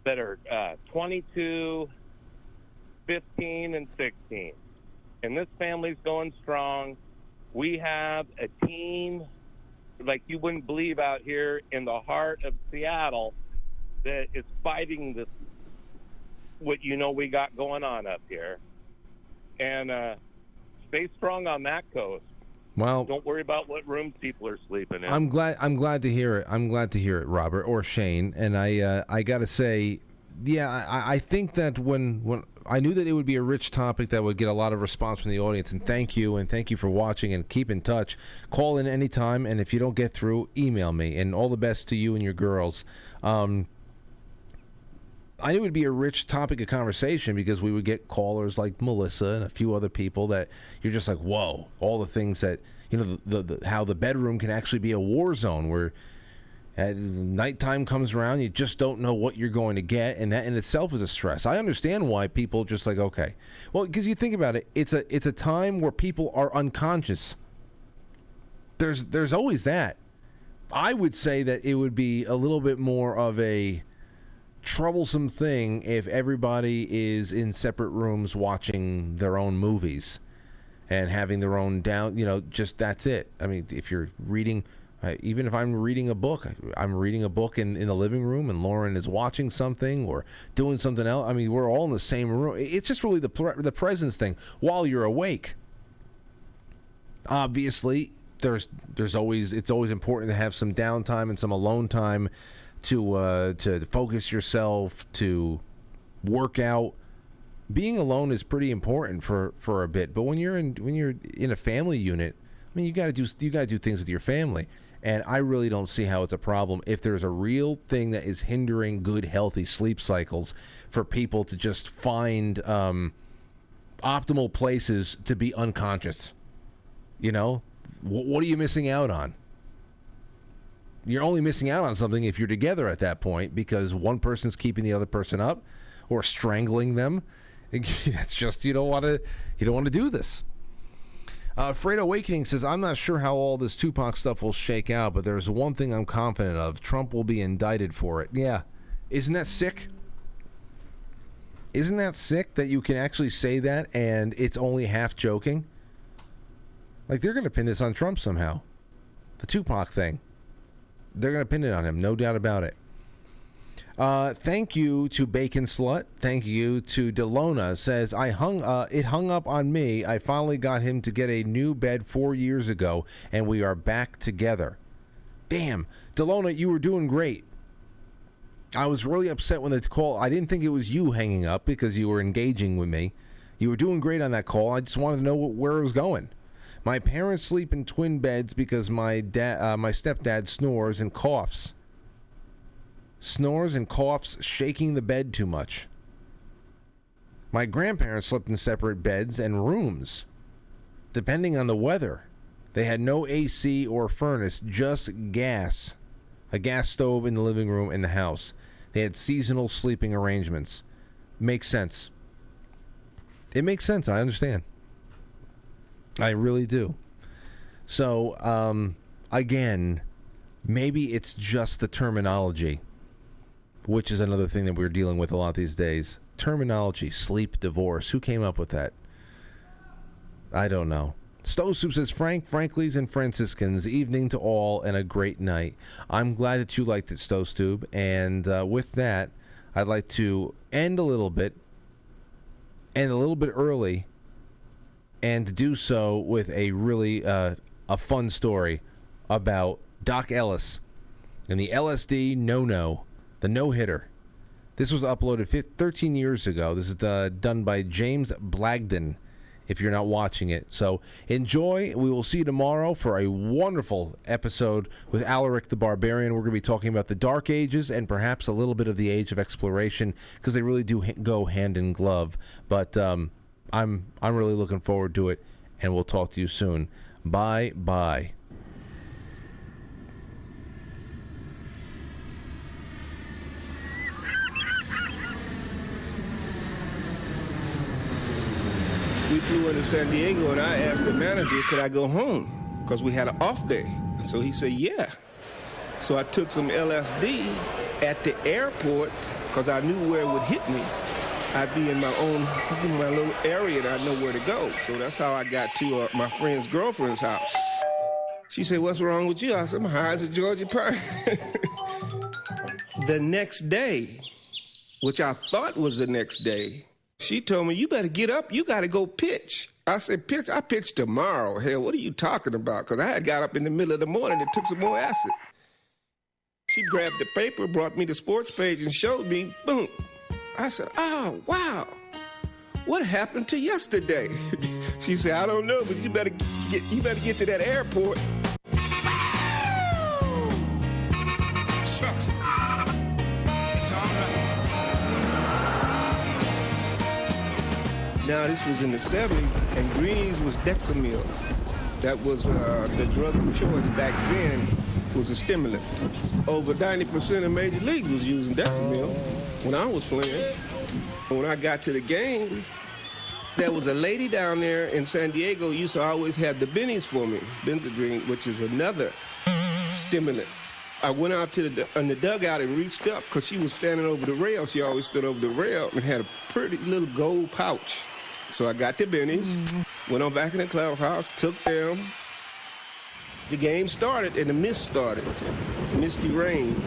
H: that are 22, 15, and 16. And this family's going strong. We have a team like you wouldn't believe out here in the heart of Seattle that is fighting this, what we got going on up here. And stay strong on that coast.
A: Well,
H: don't worry about what rooms people are sleeping in.
A: I'm glad to hear it. I'm glad to hear it, Robert or Shane. And I got to say, I think that when I knew that it would be a rich topic that would get a lot of response from the audience, and thank you for watching, and keep in touch. Call in anytime, and if you don't get through, email me. And all the best to you and your girls. I knew it would be a rich topic of conversation because we would get callers like Melissa and a few other people that you're just like, whoa, all the things that, the how the bedroom can actually be a war zone where Nighttime comes around, you just don't know what you're going to get, and that in itself is a stress. I understand why people just like, okay. Well, because you think about it, it's a time where people are unconscious. There's always that. I would say that it would be a little bit more of a troublesome thing if everybody is in separate rooms watching their own movies and having their own just that's it. I mean, if you're reading... even if I'm reading a book, I'm reading a book in the living room and Lauren is watching something or doing something else. I mean, we're all in the same room. It's just really the presence thing while you're awake. Obviously, it's always important to have some downtime and some alone time to focus yourself, to work out. Being alone is pretty important for a bit, but when you're in a family unit, I mean, you got to do things with your family. And I really don't see how it's a problem if there's a real thing that is hindering good, healthy sleep cycles for people to just find optimal places to be unconscious. You know, what are you missing out on? You're only missing out on something if you're together at that point because one person's keeping the other person up or strangling them. It's just you don't want to do this. Freight Awakening says, I'm not sure how all this Tupac stuff will shake out, but there's one thing I'm confident of. Trump will be indicted for it. Yeah. Isn't that sick? Isn't that sick that you can actually say that and it's only half joking? Like, they're going to pin this on Trump somehow. The Tupac thing. They're going to pin it on him, no doubt about it. Thank you to Bacon Slut. Thank you to Delona. Says, it hung up on me. I finally got him to get a new bed 4 years ago, and we are back together. Damn. Delona, you were doing great. I was really upset when the call. I didn't think it was you hanging up because you were engaging with me. You were doing great on that call. I just wanted to know where it was going. My parents sleep in twin beds because my stepdad snores and coughs. Snores and coughs, shaking the bed too much. My grandparents slept in separate beds and rooms, depending on the weather. They had no AC or furnace, just gas. A gas stove in the living room in the house. They had seasonal sleeping arrangements. Makes sense. It makes sense. I understand. I really do. So, again, maybe it's just the terminology, which is another thing that we're dealing with a lot these days. Terminology, sleep, divorce. Who came up with that? I don't know. Stove Soup says, Franklies and Franciscans, evening to all and a great night. I'm glad that you liked it, Stove Soup. And with that, I'd like to end a little bit early, and to do so with a really a fun story about Doc Ellis and the LSD no-no. The no-hitter. This was uploaded 13 years ago. This is done by James Blagden, if you're not watching it. So enjoy. We will see you tomorrow for a wonderful episode with Alaric the Barbarian. We're going to be talking about the Dark Ages and perhaps a little bit of the Age of Exploration, because they really do go hand in glove. But I'm really looking forward to it, and we'll talk to you soon. Bye-bye.
K: We flew into San Diego, and I asked the manager, could I go home? Because we had an off day. So he said, yeah. So I took some LSD at the airport because I knew where it would hit me. I'd be in my little area and I know where to go. So that's how I got to my friend's girlfriend's house. She said, what's wrong with you? I said, I'm high as a Georgia pine. The next day, which I thought was the next day, she told me, you better get up. You got to go pitch. I said, pitch? I pitch tomorrow. Hell, what are you talking about? Because I had got up in the middle of the morning and took some more acid. She grabbed the paper, brought me the sports page and showed me. Boom. I said, oh, wow. What happened to yesterday? She said, I don't know, but you better get to that airport. Shucks. It's all right. Now, this was in the 70s, and Greenies was Dexamil. That was the drug of choice back then, was a stimulant. over 90% of major leagues was using Decimil when I was playing. When I got to the game, there was a lady down there in San Diego who used to always have the bennies for me, Benzedrine, which is another stimulant. I went out to the dugout and reached up because she was standing over the rail. She always stood over the rail and had a pretty little gold pouch. So I got the bennies, went on back in the clubhouse, took them. The game started and the mist started, misty rain.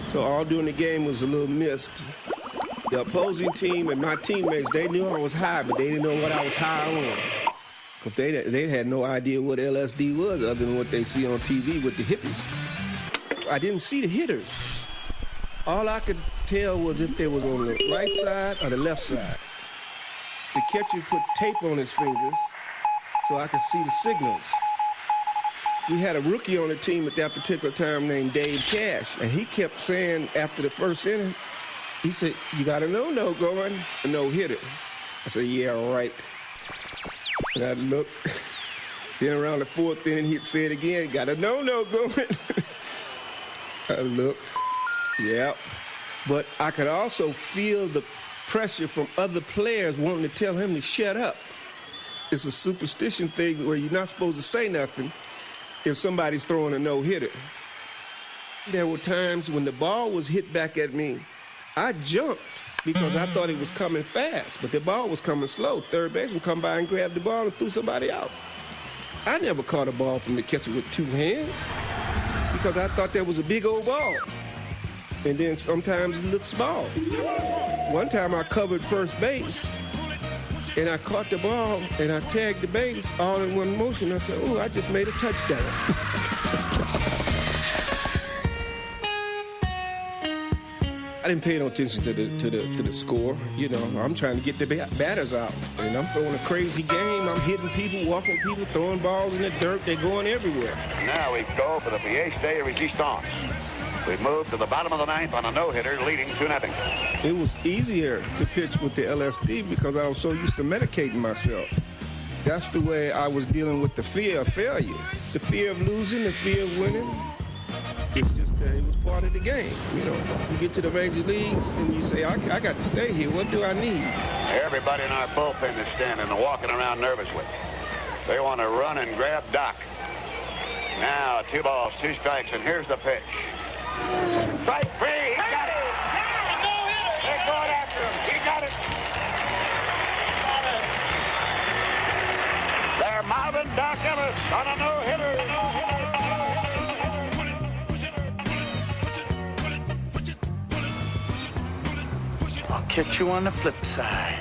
K: So all during the game was a little mist. The opposing team and my teammates, they knew I was high, but they didn't know what I was high on. Because they had no idea what LSD was other than what they see on TV with the hippies. I didn't see the hitters. All I could tell was if they was on the right side or the left side. The catcher put tape on his fingers so I could see the signals. We had a rookie on the team at that particular time named Dave Cash, and he kept saying after the first inning, he said, "You got a no-no going, a no-hitter." I said, "Yeah, right." And I looked. Then around the fourth inning, he'd say it again, "Got a no-no going." I looked. Yeah. But I could also feel the pressure from other players wanting to tell him to shut up. It's a superstition thing where you're not supposed to say nothing if somebody's throwing a no-hitter. There were times when the ball was hit back at me, I jumped because I thought it was coming fast, but the ball was coming slow. Third baseman come by and grabbed the ball and threw somebody out. I never caught a ball from the catcher with two hands because I thought that was a big old ball. And then sometimes it looked small. One time I covered first base and I caught the ball and I tagged the base all in one motion. I said, "Oh, I just made a touchdown." I didn't pay no attention to the score. You know, I'm trying to get the batters out. And I'm throwing a crazy game. I'm hitting people, walking people, throwing balls in the dirt. They're going everywhere.
L: Now we go for the pièce de résistance. We've moved to the bottom of the ninth on a no-hitter, leading 2-0.
K: It was easier to pitch with the LSD because I was so used to medicating myself. That's the way I was dealing with the fear of failure. The fear of losing, the fear of winning. It's just it was part of the game. You know, you get to the major leagues and you say, I got to stay here. What do I need?
L: Everybody in our bullpen is standing and walking around nervously. They want to run and grab Doc. Now, 2 balls, 2 strikes, and here's the pitch. Strike 3, he got it! They're going after him, he got it! They're mounting Doc Ellis on a no-hitter!
R: I'll catch you on the flip side.